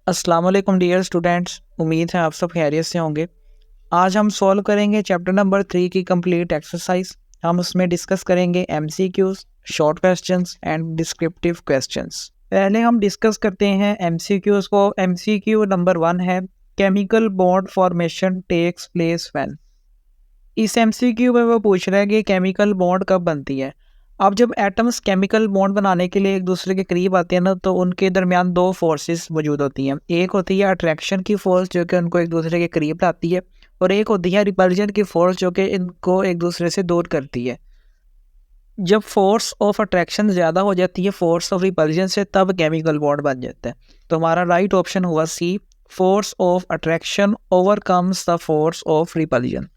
अस्सलाम वालेकुम dear students, उम्मीद है आप सब खैरियत से होंगे। आज हम सॉल्व करेंगे चैप्टर नंबर 3 की कंप्लीट एक्सरसाइज। हम उसमें डिस्कस करेंगे MCQs, short questions and descriptive questions. पहले हम डिस्कस करते हैं एमसीक्यूज को। एमसीक्यू नंबर 1 है, chemical bond formation takes place when. इस एमसीक्यू में वो पूछ रहा है कि केमिकल बॉन्ड कब बनती है। अब जब एटम्स केमिकल बॉन्ड बनाने के लिए एक दूसरे के करीब आते हैं ना, तो उनके दरमियान दो फोर्सेस मौजूद होती हैं। एक होती है अट्रैक्शन की फोर्स जो कि उनको एक दूसरे के करीब लाती है, और एक होती है रिपल्जन की फोर्स जो कि इनको एक दूसरे से दूर करती है। जब फोर्स ऑफ अट्रैक्शन ज़्यादा हो जाती है फोर्स ऑफ रिपल्जन से, तब केमिकल बॉन्ड बन जाता है। तो हमारा राइट ऑप्शन हुआ C, force of attraction overcomes the force of repulsion.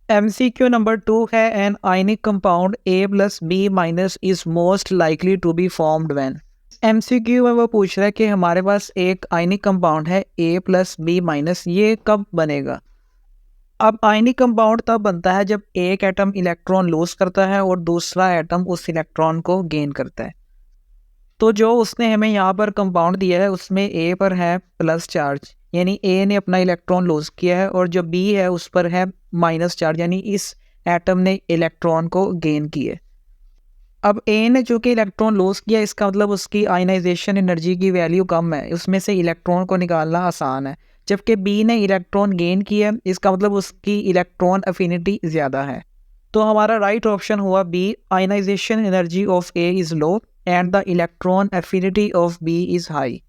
MCQ number 2 है, an ionic compound A plus B minus is most likely to be formed when. MCQ में वो पूछ रहा है कि हमारे पास एक आयनिक कंपाउंड है A प्लस B माइनस, ये कब बनेगा। अब आयनिक कंपाउंड तब बनता है जब एक एटम इलेक्ट्रॉन लूज करता है और दूसरा एटम उस इलेक्ट्रॉन को गेन करता है। तो जो उसने हमें यहाँ पर कंपाउंड दिया है उसमें A पर है प्लस चार्ज, यानी A ने अपना इलेक्ट्रॉन लूज किया है, और जो B है उस पर है माइनस चार्ज, यानी इस एटम ने इलेक्ट्रॉन को गेन किया। अब A ने जो कि इलेक्ट्रॉन लूज किया, इसका मतलब उसकी आयनाइजेशन एनर्जी की वैल्यू कम है, उसमें से इलेक्ट्रॉन को निकालना आसान है। जबकि B ने इलेक्ट्रॉन गेन किया, इसका मतलब उसकी इलेक्ट्रॉन अफिनिटी ज़्यादा है। तो हमारा राइट ऑप्शन हुआ B, ionization energy of A is low and the electron affinity of B is high.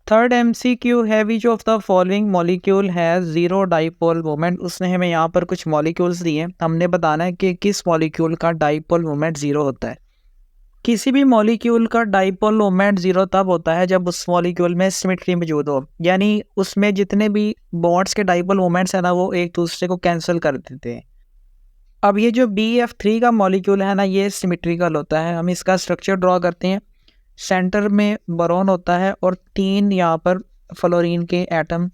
Third MCQ है, which of the following molecule has zero dipole moment. उसने हमें यहाँ पर कुछ मॉलिक्यूल्स दिए हैं, हमने बताना है कि किस मॉलिक्यूल का डाइपोल मोमेंट ज़ीरो होता है। किसी भी मॉलिक्यूल का डाइपोल मोमेंट ज़ीरो तब होता है जब उस मॉलिक्यूल में सिमेट्री मौजूद हो, यानी उसमें जितने भी बॉन्ड्स के डाइपोल मोमेंट्स हैं ना, वो एक दूसरे को कैंसिल कर देते हैं। अब ये जो BF3 का मॉलिक्यूल है ना, ये सिमेट्रिकल होता है। हम इसका स्ट्रक्चर ड्रॉ करते हैं। सेंटर में बोरॉन होता है और 3 यहाँ पर फ्लोरीन के एटम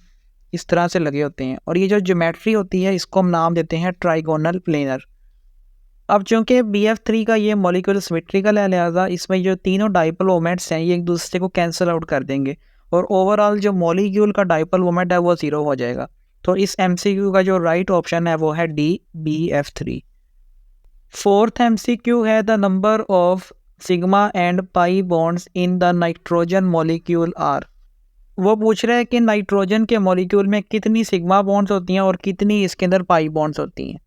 इस तरह से लगे होते हैं, और ये जो ज्योमेट्री होती है इसको हम नाम देते हैं ट्राइगोनल प्लेनर। अब चूंकि BF3 का ये मॉलिक्यूल सिमेट्रिकल है, लिहाजा इसमें जो तीनों डाइपोल मोमेंट्स हैं ये एक दूसरे को कैंसिल आउट कर देंगे, और ओवरऑल जो मॉलिक्यूल का डाइपोल मोमेंट है वो ज़ीरो हो जाएगा। तो इस MCQ का जो राइट ऑप्शन है वो है D, BF3। फोर्थ MCQ है, the number of sigma and pi bonds in the nitrogen molecule are. वो पूछ रहा है कि नाइट्रोजन के मॉलिक्यूल में कितनी सिग्मा बॉन्ड्स होती हैं और कितनी इसके अंदर पाई बॉन्ड्स होती हैं।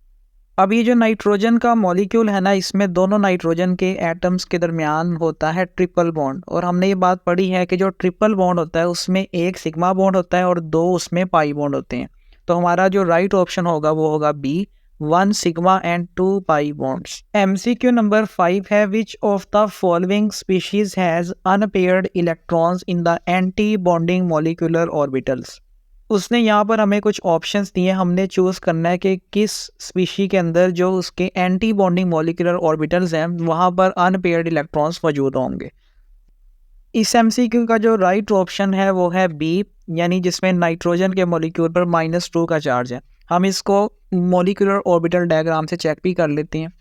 अब ये जो नाइट्रोजन का मॉलिक्यूल है ना, इसमें दोनों नाइट्रोजन के एटम्स के दरमियान होता है ट्रिपल बॉन्ड, और हमने ये बात पढ़ी है कि जो ट्रिपल बॉन्ड होता है उसमें एक सिग्मा बॉन्ड होता है और 2 उसमें पाई बॉन्ड होते हैं। तो हमारा जो राइट ऑप्शन होगा वो होगा B, 1 sigma and 2 pi bonds. MCQ number 5 है, which of the following species has unpaired electrons in the antibonding molecular orbitals. उसने यहाँ पर हमें कुछ ऑप्शंस दिए, हमने चूज़ करना है कि किस स्पीशी के अंदर जो उसके एंटी बॉन्डिंग मॉलिक्यूलर ऑर्बिटल्स हैं वहाँ पर अनपेयर्ड इलेक्ट्रॉन्स मौजूद होंगे। इस MCQ का जो राइट ऑप्शन है वो है बी, यानी जिसमें नाइट्रोजन के मॉलिक्यूल पर -2 का चार्ज है। हम इसको मॉलिक्यूलर ऑर्बिटल डायग्राम से चेक भी कर लेते हैं।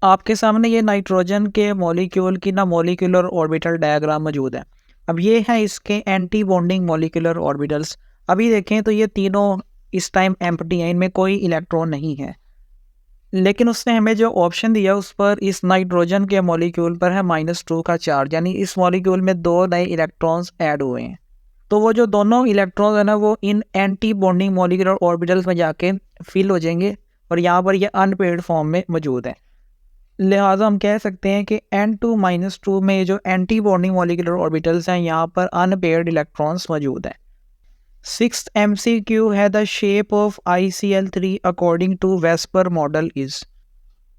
आपके सामने ये नाइट्रोजन के मॉलिक्यूल की ना मॉलिक्यूलर ऑर्बिटल डायग्राम मौजूद है। अब ये है इसके एंटी बॉन्डिंग मॉलिक्यूलर ऑर्बिटल्स। अभी देखें तो ये तीनों इस टाइम एम्प्टी हैं, इनमें कोई इलेक्ट्रॉन नहीं है, लेकिन उसने हमें जो ऑप्शन दिया उस पर इस नाइट्रोजन के मॉलिक्यूल पर है -2 का चार्ज, यानी इस मॉलिक्यूल में 2 नए इलेक्ट्रॉन्स ऐड हुए हैं। तो वो जो दोनों इलेक्ट्रॉन्स है ना, वो इन एंटी बॉन्डिंग मॉलिक्यूलर ऑर्बिटल्स में जाके फिल हो जाएंगे, और यहाँ पर ये अनपेयर्ड फॉर्म में मौजूद है। लिहाजा हम कह सकते हैं कि N2-2 में जो एंटी बॉन्डिंग मॉलिक्यूलर ऑर्बिटल्स हैं यहाँ पर अनपेयर्ड इलेक्ट्रॉन्स मौजूद हैं। सिक्स्थ MCQ है, the shape of ICl3 according to VSEPR model is.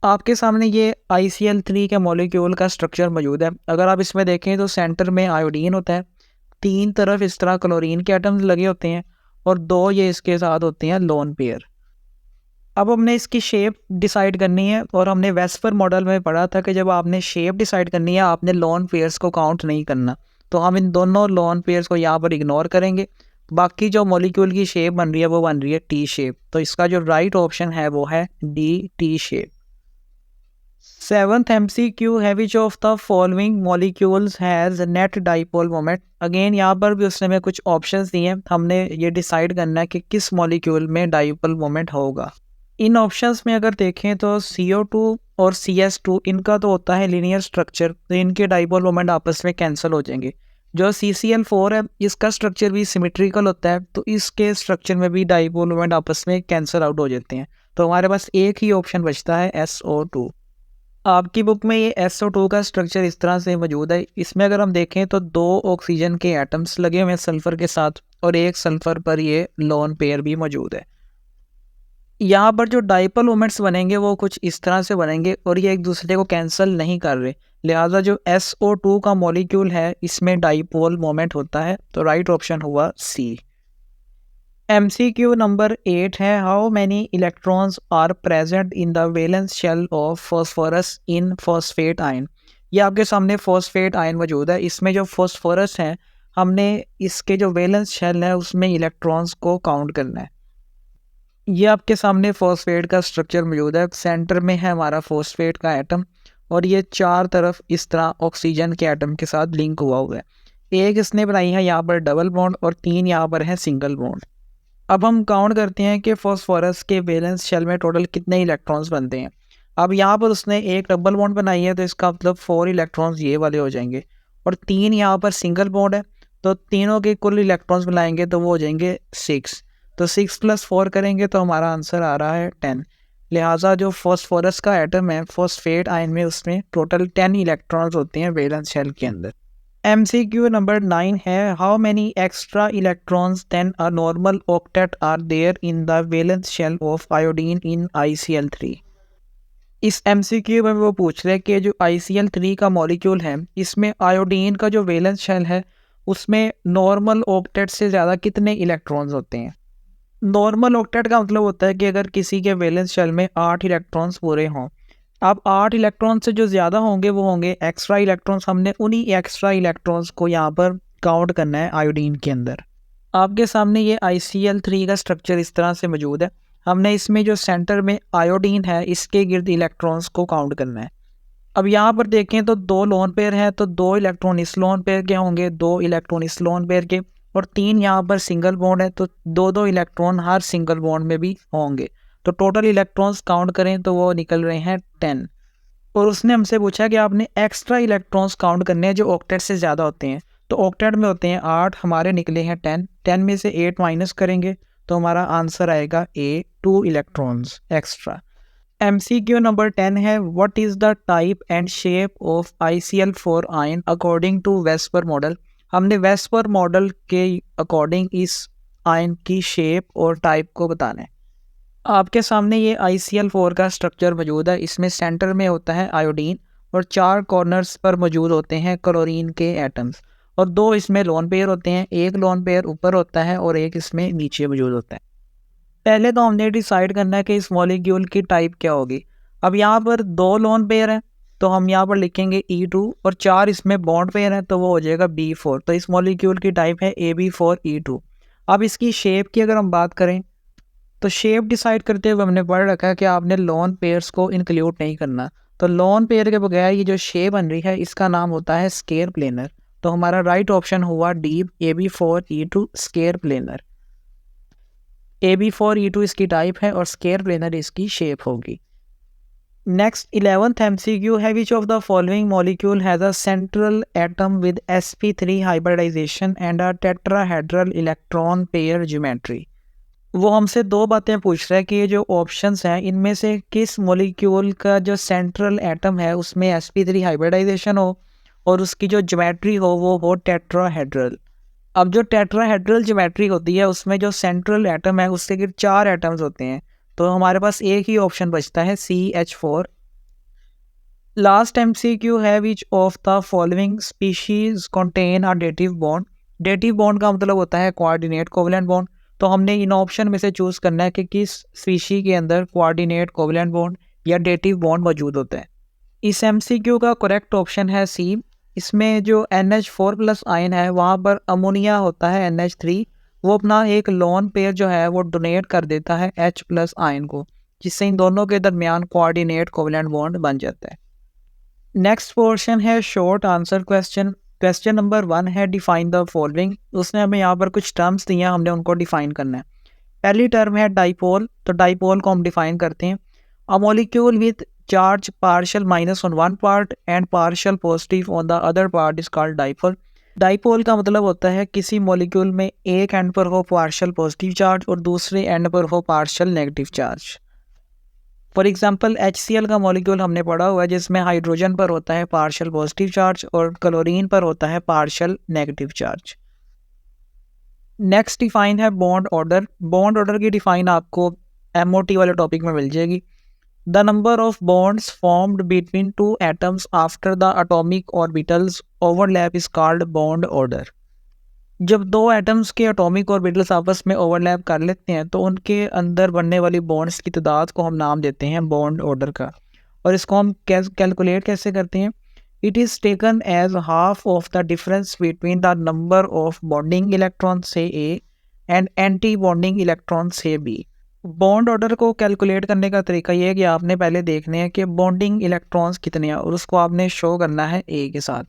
आपके सामने ये ICl3 के मॉलिक्यूल का स्ट्रक्चर मौजूद है। अगर आप इसमें देखें तो सेंटर में आयोडीन होता है, 3 तरफ इस तरह क्लोरीन के एटम्स लगे होते हैं, और 2 ये इसके साथ होते हैं लोन पेयर। अब हमने इसकी शेप डिसाइड करनी है, और हमने वेस्पर मॉडल में पढ़ा था कि जब आपने शेप डिसाइड करनी है आपने लोन पेयर्स को काउंट नहीं करना। तो हम इन दोनों लोन पेयर्स को यहाँ पर इग्नोर करेंगे। बाकी जो मॉलिक्यूल की शेप बन रही है वो बन रही है टी शेप। तो इसका जो राइट ऑप्शन है वो है D, T shape. Seventh MCQ है which of the following molecules has net dipole moment. Again यहाँ पर भी उसने हमें कुछ ऑप्शंस दिए हैं, हमने ये डिसाइड करना है कि किस मॉलिक्यूल में डाइपोल मोमेंट होगा। इन ऑप्शंस में अगर देखें तो CO2 और CS2 इनका तो होता है लीनियर स्ट्रक्चर, तो इनके डाइपोल मोमेंट आपस में कैंसिल हो जाएंगे। जो CCl4 है इसका स्ट्रक्चर भी सिमेट्रिकल होता है, तो इसके स्ट्रक्चर में भी डाइपोल मोमेंट आपस में कैंसिल आउट हो जाते हैं। तो हमारे पास एक ही ऑप्शन बचता है SO2। आपकी बुक में ये SO2 का स्ट्रक्चर इस तरह से मौजूद है। इसमें अगर हम देखें तो 2 ऑक्सीजन के एटम्स लगे हुए हैं सल्फर के साथ, और एक सल्फर पर ये लोन पेयर भी मौजूद है। यहाँ पर जो डाइपोल मोमेंट्स बनेंगे वो कुछ इस तरह से बनेंगे, और ये एक दूसरे को कैंसिल नहीं कर रहे, लिहाजा जो SO2 का मॉलिक्यूल है इसमें डाइपोल मोमेंट होता है। तो राइट ऑप्शन हुआ C। MCQ नंबर 8 है, how many electrons are present in the valence shell of phosphorus in phosphate ion. ये आपके सामने फॉस्फेट आयन मौजूद है। इसमें जो फॉस्फोरस है, हमने इसके जो वैलेंस शेल है उसमें इलेक्ट्रॉन्स को काउंट करना है। ये आपके सामने फॉस्फेट का स्ट्रक्चर मौजूद है। सेंटर में है हमारा फॉस्फेट का एटम, और ये चार तरफ इस तरह ऑक्सीजन के एटम के साथ लिंक हुआ है। एक इसने बनाई है यहाँ पर डबल बॉन्ड, और 3 यहाँ पर है सिंगल बॉन्ड। अब हम काउंट करते हैं कि फॉस्फोरस के वैलेंस शेल में टोटल कितने इलेक्ट्रॉन्स बनते हैं। अब यहाँ पर उसने एक डबल बॉन्ड बनाई है, तो इसका मतलब 4 इलेक्ट्रॉन्स ये वाले हो जाएंगे, और 3 यहाँ पर सिंगल बॉन्ड है, तो तीनों के कुल इलेक्ट्रॉन्स मिलाएंगे तो वो हो जाएंगे 6। तो 6 + 4 करेंगे तो हमारा आंसर आ रहा है 10। लिहाजा जो फॉस्फोरस का एटम है फॉस्फेट आयन में, उसमें टोटल 10 इलेक्ट्रॉन्स होते हैं वैलेंस शेल के अंदर। MCQ नंबर 9 है, how many extra electrons than a normal octet are there in the valence shell of iodine in ICl3। इस MCQ में वो पूछ रहे हैं कि जो ICl3 का मॉलिक्यूल है इसमें आयोडीन का जो वैलेंस शेल है उसमें नॉर्मल ऑक्टेट से ज़्यादा कितने इलेक्ट्रॉन्स होते हैं। नॉर्मल ऑक्टेट का मतलब होता है कि अगर किसी के वैलेंस शेल में 8 इलेक्ट्रॉन्स पूरे हों। अब 8 इलेक्ट्रॉन से जो ज़्यादा होंगे वो होंगे एक्स्ट्रा इलेक्ट्रॉन्स। हमने उन्हीं एक्स्ट्रा इलेक्ट्रॉन्स को यहाँ पर काउंट करना है आयोडीन के अंदर। आपके सामने ये ICl3 का स्ट्रक्चर इस तरह से मौजूद है। हमने इसमें जो सेंटर में आयोडीन है इसके गिर्द इलेक्ट्रॉन्स को काउंट करना है। अब यहाँ पर देखें तो 2 लोन पेयर हैं, तो 2 इलेक्ट्रॉन इस लोन पेयर के होंगे, 2 इलेक्ट्रॉन इस लोन पेयर के, और 3 यहाँ पर सिंगल बॉन्ड है, तो 2-2 इलेक्ट्रॉन हर सिंगल बॉन्ड में भी होंगे। तो टोटल इलेक्ट्रॉन्स काउंट करें तो वो निकल रहे हैं 10। और उसने हमसे पूछा कि आपने एक्स्ट्रा इलेक्ट्रॉन्स काउंट करने हैं जो ऑक्टेट से ज़्यादा होते हैं। तो ऑक्टेट में होते हैं 8, हमारे निकले हैं 10। 10 में से 8 माइनस करेंगे तो हमारा आंसर आएगा A, 2 electrons extra. MCQ number 10 है, what is the type and shape of ICl4 ion according to VSEPR model. हमने वेस्पर मॉडल के अकॉर्डिंग इस आयन की शेप और टाइप को बताना है। आपके सामने ये ICl4 का स्ट्रक्चर मौजूद है। इसमें सेंटर में होता है आयोडीन, और 4 कॉर्नर्स पर मौजूद होते हैं क्लोरीन के एटम्स, और 2 इसमें लोन पेयर होते हैं। एक लोन पेयर ऊपर होता है और एक इसमें नीचे मौजूद होता है। पहले तो हमने डिसाइड करना है कि इस मॉलिक्यूल की टाइप क्या होगी। अब यहाँ पर 2 लोन पेयर हैं, तो हम यहाँ पर लिखेंगे E2, और 4 इसमें बॉन्ड पेयर हैं, तो वो हो जाएगा B4। तो इस मॉलिक्यूल की टाइप है AB4E2। अब इसकी शेप की अगर हम बात करें तो शेप डिसाइड करते हुए हमने पढ़ रखा है कि आपने लोन पेयर्स को इंक्लूड नहीं करना। तो लोन पेयर के बगैर ये जो शेप बन रही है इसका नाम होता है स्केयर प्लेनर। तो हमारा राइट ऑप्शन हुआ D, AB4E2 square planar. AB4E2 इसकी टाइप है और स्केयर प्लेनर इसकी शेप होगी। नेक्स्ट 11th MCQ है, which of the following molecule has a central atom with sp3 hybridization and a tetrahedral electron pair geometry. वो हमसे 2 बातें पूछ रहा है कि ये जो ऑप्शंस हैं इनमें से किस मॉलिक्यूल का जो सेंट्रल एटम है उसमें sp3 हाइब्रिडाइजेशन हो और उसकी जो ज्योमेट्री हो वो हो टेट्राहेड्रल। अब जो टेट्राहेड्रल ज्योमेट्री होती है उसमें जो सेंट्रल एटम है उसके गिर्द 4 एटम्स होते हैं, तो हमारे पास एक ही ऑप्शन बचता है CH4। लास्ट MCQ है, which of the following species contain a dative bond. Dative bond का मतलब होता है कोऑर्डिनेट कोवलेंट बॉन्ड। तो हमने इन ऑप्शन में से चूज़ करना है कि किस स्पीशी के अंदर कोऑर्डिनेट कोवलेंट बॉन्ड या डेटिव बॉन्ड मौजूद होता है। इस MCQ का करेक्ट ऑप्शन है C। इसमें जो NH4+ आयन है वहाँ पर अमोनिया होता है NH3, वो अपना एक लोन पेयर जो है वो डोनेट कर देता है H+ आयन को। जिससे इन दोनों के दरमियान कोऑर्डिनेट कोवेलेंट बॉन्ड बन जाता है। नेक्स्ट पोर्शन है short answer question. Question number 1 है डिफाइन द फॉलोइंग। उसने हमें यहाँ पर कुछ टर्म्स दिए हैं, हमने उनको डिफाइन करना है। पहली टर्म है डाइपोल, तो डाइपोल को हम डिफाइन करते हैं, a molecule with charge partial minus on one part and partial positive on the other part is called dipole. Dipole का मतलब होता है किसी मॉलिक्यूल में एक एंड पर हो पार्शियल पॉजिटिव चार्ज और दूसरे एंड पर हो partial negative charge. For example HCl का मॉलिक्यूल हमने पढ़ा हुआ है जिसमें हाइड्रोजन पर होता है पार्शियल पॉजिटिव चार्ज और क्लोरीन पर होता है partial negative charge. Next define है बॉन्ड ऑर्डर। बॉन्ड ऑर्डर की डिफाइन आपको MOT वाले टॉपिक में मिल जाएगी। The number of bonds formed between two atoms after the atomic orbitals overlap is called bond order. जब दो एटम्स के एटॉमिक ऑर्बिटल्स आपस में ओवरलैप कर लेते हैं तो उनके अंदर बनने वाली बॉन्ड्स की तादाद को हम नाम देते हैं बॉन्ड ऑर्डर का। और इसको हम कैलकुलेट कैसे करते हैं? It is taken as half of the difference between the number of bonding electron से A and anti bonding electron से बी। बॉन्ड ऑर्डर को कैलकुलेट करने का तरीका ये है कि आपने पहले देखने हैं कि बॉन्डिंग इलेक्ट्रॉन्स कितने हैं और उसको आपने शो करना है ए के साथ।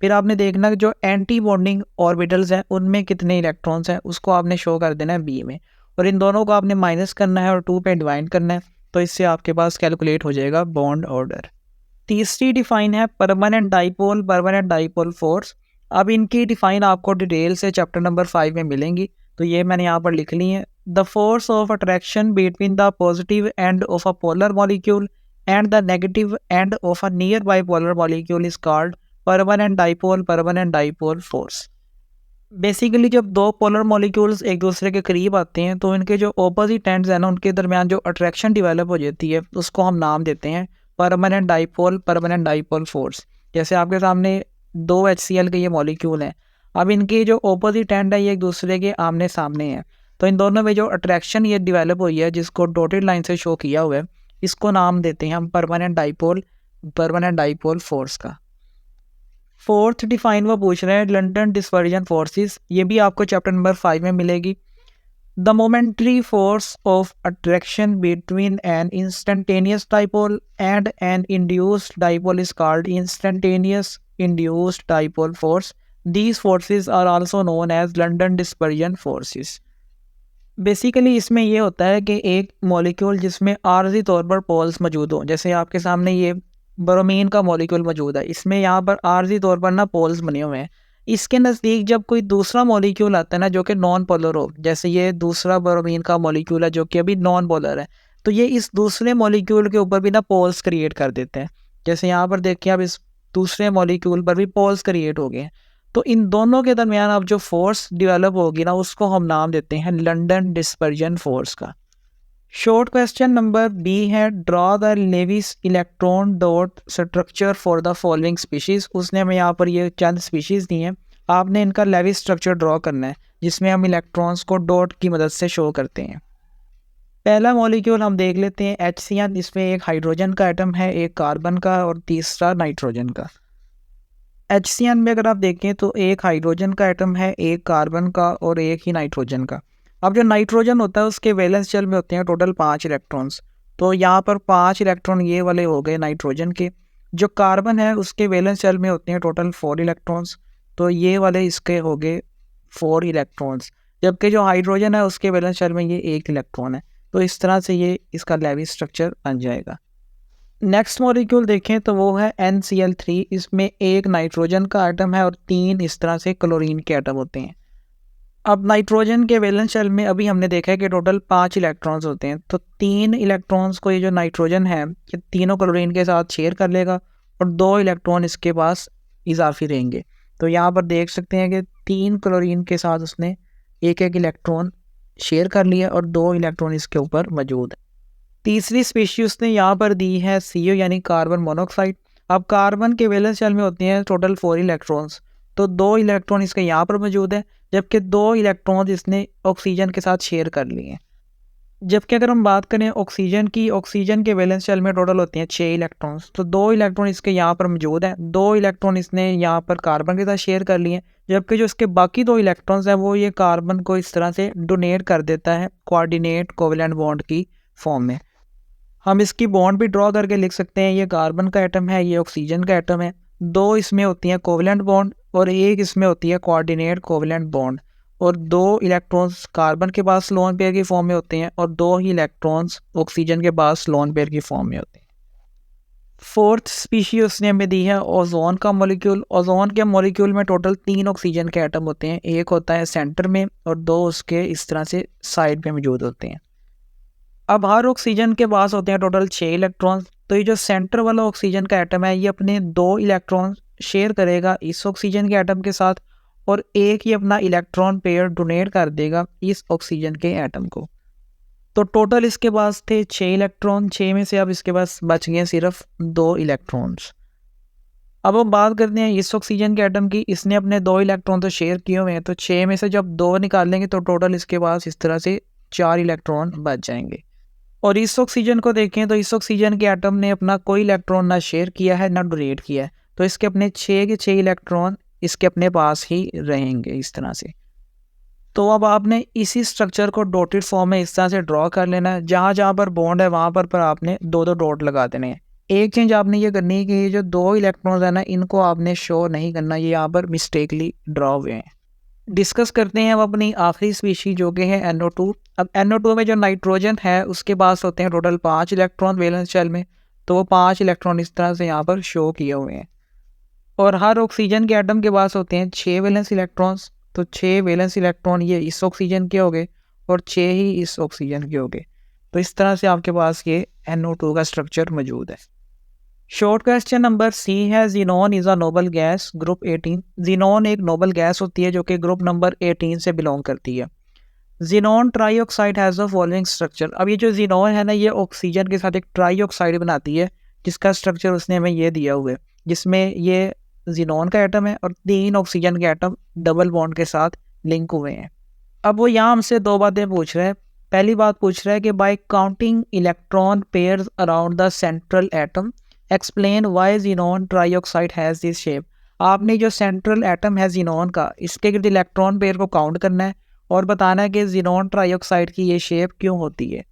फिर आपने देखना कि जो एंटी बॉन्डिंग ऑर्बिटल्स हैं उनमें कितने इलेक्ट्रॉन्स हैं उसको आपने शो कर देना है बी में, और इन दोनों को आपने माइनस करना है और 2 पे डिवाइड करना है, तो इससे आपके पास कैलकुलेट हो जाएगा बॉन्ड ऑर्डर। तीसरी डिफाइन है परमानेंट डाइपोल फोर्स। अब इनकी डिफाइन आपको डिटेल से चैप्टर नंबर 5 में मिलेंगी, तो ये मैंने यहाँ पर लिख ली है। The force of attraction between the positive end of a polar molecule and the negative end of a near by polar molecule is called permanent dipole force. Basically जब दो पोलर मॉलिक्यूल्स एक दूसरे के करीब आते हैं तो इनके जो ऑपोजिट एंड्स हैं ना उनके दरमियान जो अट्रैक्शन डेवलप हो जाती है उसको हम नाम देते हैं परमानेंट डाइपोल फोर्स। जैसे आपके सामने 2 HCl के ये मॉलिक्यूल हैं, अब इनके जो ऑपोजिट एंड है ये एक दूसरे के आमने सामने हैं, तो इन दोनों में जो अट्रैक्शन ये डेवलप हुई है जिसको डॉटेड लाइन से शो किया हुआ है इसको नाम देते हैं हम परमानेंट डाइपोल फोर्स का। फोर्थ डिफाइन वो पूछ रहे हैं लंडन डिस्पर्जन फोर्सेस, ये भी आपको चैप्टर नंबर 5 में मिलेगी। The momentary force of attraction between an instantaneous dipole and an induced dipole is called instantaneous induced dipole force. These forces are also known as London dispersion forces. Basically इसमें ये होता है कि एक molecule जिसमें आर्जी तौर पर पोल्स मौजूद हों, जैसे आपके सामने ये ब्रोमीन का मॉलिक्यूल मौजूद है, इसमें यहाँ पर आर्जी तौर पर ना पोल्स बने हुए हैं। इसके नज़दीक जब कोई दूसरा मॉलिक्यूल आता है ना जो कि नॉन पोलर हो, जैसे ये दूसरा ब्रोमीन का मॉलिक्यूल है जो कि अभी नॉन पोलर है, तो ये इस दूसरे मॉलिक्यूल के ऊपर भी ना पोल्स क्रिएट कर देते हैं। जैसे यहाँ पर देखिए अब इस दूसरे मॉलिक्यूल पर भी पोल्स क्रिएट हो गए हैं, तो इन दोनों के दरमियान अब जो फोर्स डेवलप होगी ना उसको हम नाम देते हैं लंडन डिस्पर्जन फोर्स का। शॉर्ट क्वेश्चन नंबर बी है draw the Lewis electron dot structure for the following species. उसने हमें यहाँ पर ये चंद स्पीशीज़ दी हैं, आपने इनका लेविस स्ट्रक्चर ड्रॉ करना है जिसमें हम इलेक्ट्रॉन्स को डॉट की मदद से शो करते हैं। पहला मॉलिक्यूल हम देख लेते हैं HCl, इसमें एक हाइड्रोजन का एटम है, एक कार्बन का और तीसरा नाइट्रोजन का। HCl में अगर आप देखें तो एक हाइड्रोजन का एटम है, एक कार्बन का और एक ही नाइट्रोजन का। अब जो नाइट्रोजन होता है उसके वैलेंस शेल में होते हैं टोटल 5 इलेक्ट्रॉन्स, तो यहाँ पर 5 इलेक्ट्रॉन ये वाले हो गए नाइट्रोजन के। जो कार्बन है उसके वैलेंस शेल में होते हैं टोटल 4 इलेक्ट्रॉन्स, तो ये वाले इसके हो गए 4 इलेक्ट्रॉन्स, जबकि जो हाइड्रोजन है उसके वैलेंस शेल में ये 1 इलेक्ट्रॉन है। तो इस तरह से ये इसका लेविस स्ट्रक्चर बन जाएगा। नेक्स्ट मॉलिक्यूल देखें तो वो है NCl3, इसमें एक नाइट्रोजन का एटम है और 3 इस तरह से क्लोरीन के एटम होते हैं। अब नाइट्रोजन के वैलेंस शेल में अभी हमने देखा है कि टोटल 5 इलेक्ट्रॉन्स होते हैं, तो 3 इलेक्ट्रॉन्स को ये जो नाइट्रोजन है ये तीनों क्लोरीन के साथ शेयर कर लेगा और 2 इलेक्ट्रॉन इसके पास इजाफी रहेंगे। तो यहाँ पर देख सकते हैं कि 3 क्लोरीन के साथ उसने एक इलेक्ट्रॉन शेयर कर लिया और 2 इलेक्ट्रॉन इसके ऊपर मौजूद है। तीसरी स्पीशीज उसने यहाँ पर दी है CO यानी कार्बन मोनोऑक्साइड। अब कार्बन के वैलेंस शेल में होते हैं टोटल 4 इलेक्ट्रॉन्स, तो 2 इलेक्ट्रॉन इसके यहाँ पर मौजूद है, जबकि 2 इलेक्ट्रॉन्स इसने ऑक्सीजन के साथ शेयर कर लिए हैं। जबकि अगर हम बात करें ऑक्सीजन की, ऑक्सीजन के वैलेंस शेल में टोटल होते हैं 6 इलेक्ट्रॉन्स, तो 2 इलेक्ट्रॉन इसके यहाँ पर मौजूद हैं, 2 इलेक्ट्रॉन इसने यहाँ पर कार्बन के साथ शेयर कर लिए हैं, जबकि जो इसके बाकी 2 इलेक्ट्रॉन्स हैं वो ये कार्बन को इस तरह से डोनेट कर देता है कोऑर्डिनेट कोवेलेंट बॉन्ड की फॉर्म में। हम इसकी बॉन्ड भी ड्रॉ करके लिख सकते हैं। ये कार्बन का एटम है, ये ऑक्सीजन का एटम है। 2 इसमें होती हैं कोवेलेंट बॉन्ड और एक इसमें होती है कोऑर्डिनेट कोवेलेंट बॉन्ड। और 2 इलेक्ट्रॉन्स कार्बन के पास लोन पेयर की फॉर्म में होते हैं और 2 ही इलेक्ट्रॉन्स ऑक्सीजन के पास लोन पेयर की फॉर्म में होते हैं। फोर्थ स्पीशी उसने हमें दी है ओजोन का मॉलिक्यूल। ओजोन के मॉलिक्यूल में टोटल 3 ऑक्सीजन के एटम होते हैं। एक होता है सेंटर में और 2 उसके इस तरह से साइड में मौजूद होते हैं। अब हर ऑक्सीजन के पास होते हैं टोटल 6 इलेक्ट्रॉन। तो ये जो सेंटर वाला ऑक्सीजन का एटम है ये अपने 2 इलेक्ट्रॉन शेयर करेगा इस ऑक्सीजन के एटम के साथ और एक ही अपना इलेक्ट्रॉन पेयर डोनेट कर देगा इस ऑक्सीजन के एटम को। तो टोटल इसके पास थे 6 इलेक्ट्रॉन, 6 में से अब इसके पास बच गए सिर्फ 2 इलेक्ट्रॉन्स। अब हम बात करते हैं इस ऑक्सीजन के एटम की। इसने अपने 2 इलेक्ट्रॉन तो शेयर किए हुए हैं, तो 6 में से जब 2 निकालेंगे तो टोटल इसके पास इस तरह से 4 इलेक्ट्रॉन बच जाएंगे। और इस ऑक्सीजन को देखें तो इस ऑक्सीजन के एटम ने अपना कोई इलेक्ट्रॉन ना शेयर किया है ना डोनेट किया है, तो इसके अपने 6 के 6 इलेक्ट्रॉन इसके अपने पास ही रहेंगे इस तरह से। तो अब आपने इसी स्ट्रक्चर को डॉटेड फॉर्म में इस तरह से ड्रॉ कर लेना है। जहाँ जहाँ पर बॉन्ड है वहाँ पर आपने 2-2 डॉट लगा देने हैं। एक चेंज आपने ये करनी है कि ये जो 2 इलेक्ट्रॉन्स है ना इनको आपने शो नहीं करना, ये यहाँ पर मिस्टेकली ड्रॉ हुए हैं। डिस्कस करते हैं अब अपनी आखिरी स्पीशी जो कि है NO2। अब NO2 में जो नाइट्रोजन है उसके पास होते हैं टोटल 5 इलेक्ट्रॉन वैलेंस शेल में, तो वो 5 इलेक्ट्रॉन इस तरह से यहाँ पर शो किए हुए हैं। और हर ऑक्सीजन के एटम के पास होते हैं 6 वैलेंस इलेक्ट्रॉन्स, तो 6 वैलेंस इलेक्ट्रॉन ये इस ऑक्सीजन के हो गए और 6 ही इस ऑक्सीजन के हो गए। तो इस तरह से आपके पास ये NO2 का स्ट्रक्चर मौजूद है। शॉर्ट क्वेश्चन नंबर सी है xenon is a noble gas group 18। Xenon एक नोबल गैस होती है जो कि ग्रुप नंबर 18 से बिलोंग करती है। Xenon trioxide has the following structure. अब ये जो ज़ीनॉन है ना ये ऑक्सीजन के साथ एक ट्राईऑक्साइड बनाती है जिसका स्ट्रक्चर उसने हमें ये दिया हुआ है, जिसमें ये ज़ीनॉन का एटम है और 3 ऑक्सीजन के एटम डबल बॉन्ड के साथ लिंक हुए हैं। अब वो यहाँ हमसे 2 बातें पूछ रहा है। पहली बात पूछ रहा है कि bye counting electron pairs around the central atom explain why xenon trioxide has this shape. आपने जो सेंट्रल एटम है ज़ीनॉन का इसके गिर्द इलेक्ट्रॉन पेयर को काउंट करना है और बताना है कि ज़ीनॉन ट्राईऑक्साइड की ये शेप क्यों होती है।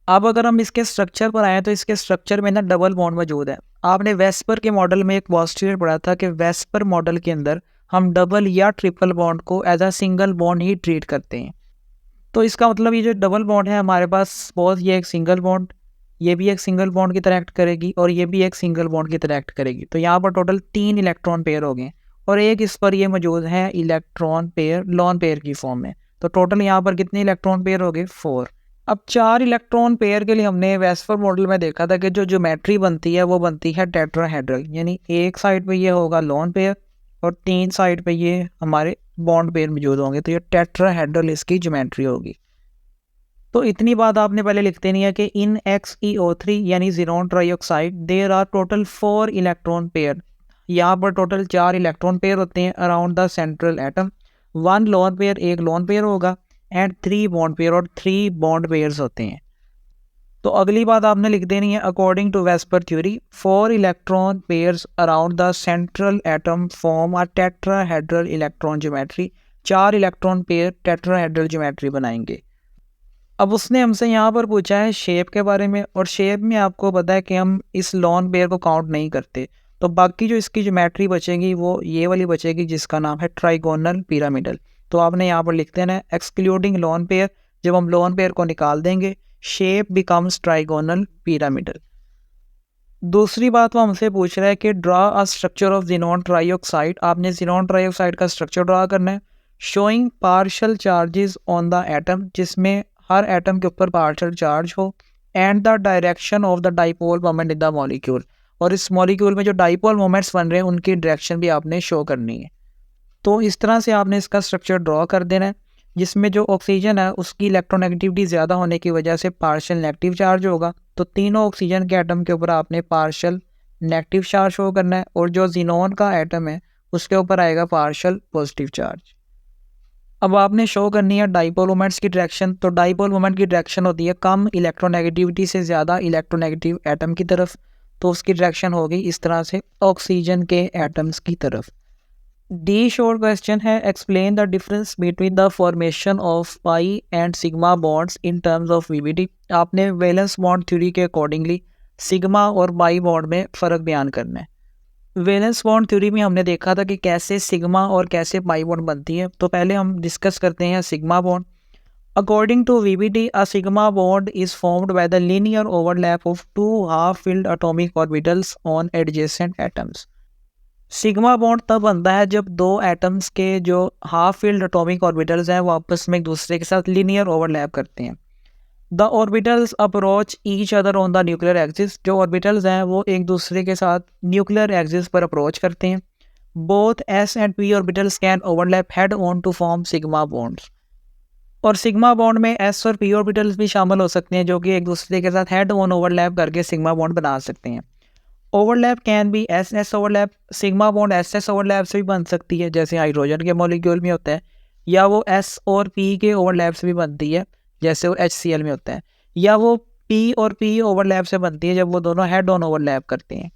अब अगर हम इसके स्ट्रक्चर पर आएँ तो इसके स्ट्रक्चर में ना डबल बॉन्ड मौजूद है। आपने वेस्पर के मॉडल में एक पोस्टुलेट पढ़ा था कि वेस्पर मॉडल के अंदर हम डबल या ट्रिपल बॉन्ड को एज अ सिंगल बॉन्ड ही ट्रीट करते हैं। तो इसका मतलब ये जो डबल बॉन्ड है हमारे पास, सपोज ये एक सिंगल बॉन्ड, ये भी एक सिंगल बॉन्ड की तरह एक्ट करेगी और ये भी एक सिंगल बॉन्ड की तरह एक्ट करेगी। तो यहाँ पर टोटल 3 इलेक्ट्रॉन पेयर हो गए और एक इस पर ये मौजूद है इलेक्ट्रॉन पेयर लॉन पेयर की फॉर्म में। तो टोटल यहाँ पर कितने इलेक्ट्रॉन पेयर हो गए? 4। अब 4 इलेक्ट्रॉन पेयर के लिए हमने वेस्पर मॉडल में देखा था कि जो ज्योमेट्री बनती है वो बनती है टेट्राहेड्रल, यानी एक साइड पे ये होगा लॉन पेयर और 3 साइड पे ये हमारे बॉन्ड पेयर मौजूद होंगे। तो ये टेट्राहेड्रल इसकी ज्योमेट्री होगी। तो इतनी बात आपने पहले लिख देनी है कि इन XeO3 यानी xenon trioxide there are total 4 electron pair. यहाँ पर टोटल 4 इलेक्ट्रॉन पेयर होते हैं around the central atom. 1 lone pair, एक लोन पेयर होगा एंड 3 बॉन्ड पेयर और 3 बॉन्ड पेयर्स होते हैं। तो अगली बात आपने लिख देनी है according to VSEPR theory 4 electron pairs around the central atom form a tetrahedral electron geometry. 4 electron pair tetrahedral geometry बनाएंगे। अब उसने हमसे यहाँ पर पूछा है शेप के बारे में, और शेप में आपको पता है कि हम इस लॉन पेयर को काउंट नहीं करते। तो बाकी जो इसकी ज्योमेट्री बचेगी वो ये वाली बचेगी जिसका नाम है ट्राइगोनल पिरामिडल। तो आपने यहाँ पर लिख देना है एक्सक्लूडिंग लॉन पेयर। जब हम लॉन पेयर को निकाल देंगे शेप बिकम्स ट्राइगोनल पिरामिडल। दूसरी बात वो हमसे पूछ रहा है कि draw a structure of xenon trioxide. आपने ज़ीनॉन ट्राईऑक्साइड का स्ट्रक्चर ड्रा करना है showing partial charges on the atom, जिसमें हर एटम के ऊपर पार्शियल चार्ज हो, and the direction of the dipole moment in the molecule. और इस मॉलिक्यूल में जो डाइपोल मोमेंट्स बन रहे हैं उनकी डायरेक्शन भी आपने शो करनी है। तो इस तरह से आपने इसका स्ट्रक्चर ड्रॉ कर देना है, जिसमें जो ऑक्सीजन है उसकी इलेक्ट्रोनेगेटिविटी ज़्यादा होने की वजह से पार्शियल नेगेटिव चार्ज होगा। तो तीनों ऑक्सीजन के एटम के ऊपर आपने पार्शियल नेगेटिव चार्ज शो करना है, और जो ज़ीनॉन का एटम है उसके ऊपर आएगा पार्शियल पॉजिटिव चार्ज। अब आपने शो करनी है डाइपोल मोमेंट्स की डायरेक्शन। तो डाइपोल मोमेंट की डायरेक्शन होती है कम इलेक्ट्रोनेगेटिविटी से ज़्यादा इलेक्ट्रोनेगेटिव एटम की तरफ। तो उसकी डायरेक्शन होगी इस तरह से ऑक्सीजन के एटम्स की तरफ। डी शॉर्ट क्वेश्चन है, explain the difference between the formation of pi and sigma bonds in terms of VBT. आपने वैलेंस बॉन्ड थ्योरी के अकॉर्डिंगली सिग्मा और पाई बॉन्ड में फ़र्क बयान करना है। वैलेंस बॉन्ड थ्योरी में हमने देखा था कि कैसे सिग्मा और कैसे पाई बॉन्ड बनती है, तो पहले हम डिस्कस करते हैं sigma bond. According to VBT, a sigma bond is formed by the linear overlap of two half filled atomic orbitals on adjacent atoms. Sigma bond तब बनता है जब दो एटम्स के जो हाफ फील्ड एटॉमिक ऑर्बिटल्स हैं वो आपस में एक दूसरे के साथ लीनियर ओवरलैप करते हैं। The orbitals approach each other on the nuclear axis. जो ऑर्बिटल्स हैं वो एक दूसरे के साथ न्यूक्लियर एक्सिस पर अप्रोच करते हैं। Both S and P orbitals can overlap head on to form sigma bonds. और सिग्मा बॉन्ड में एस और पी ऑर्बिटल्स भी शामिल हो सकते हैं जो कि एक दूसरे के साथ हेड ऑन ओवरलैप करके सिग्मा बॉन्ड बना सकते हैं। Overlap can be S S overlap. Sigma bond S S overlap से भी बन सकती है जैसे हाइड्रोजन के मॉलिक्यूल में होता है, या वो एस और पी के ओवरलैप से भी बनती है जैसे वो HCl में होता है, या वो पी और पी ओवरलैप से बनती है जब वो दोनों हेड ऑन ओवरलैप करते हैं।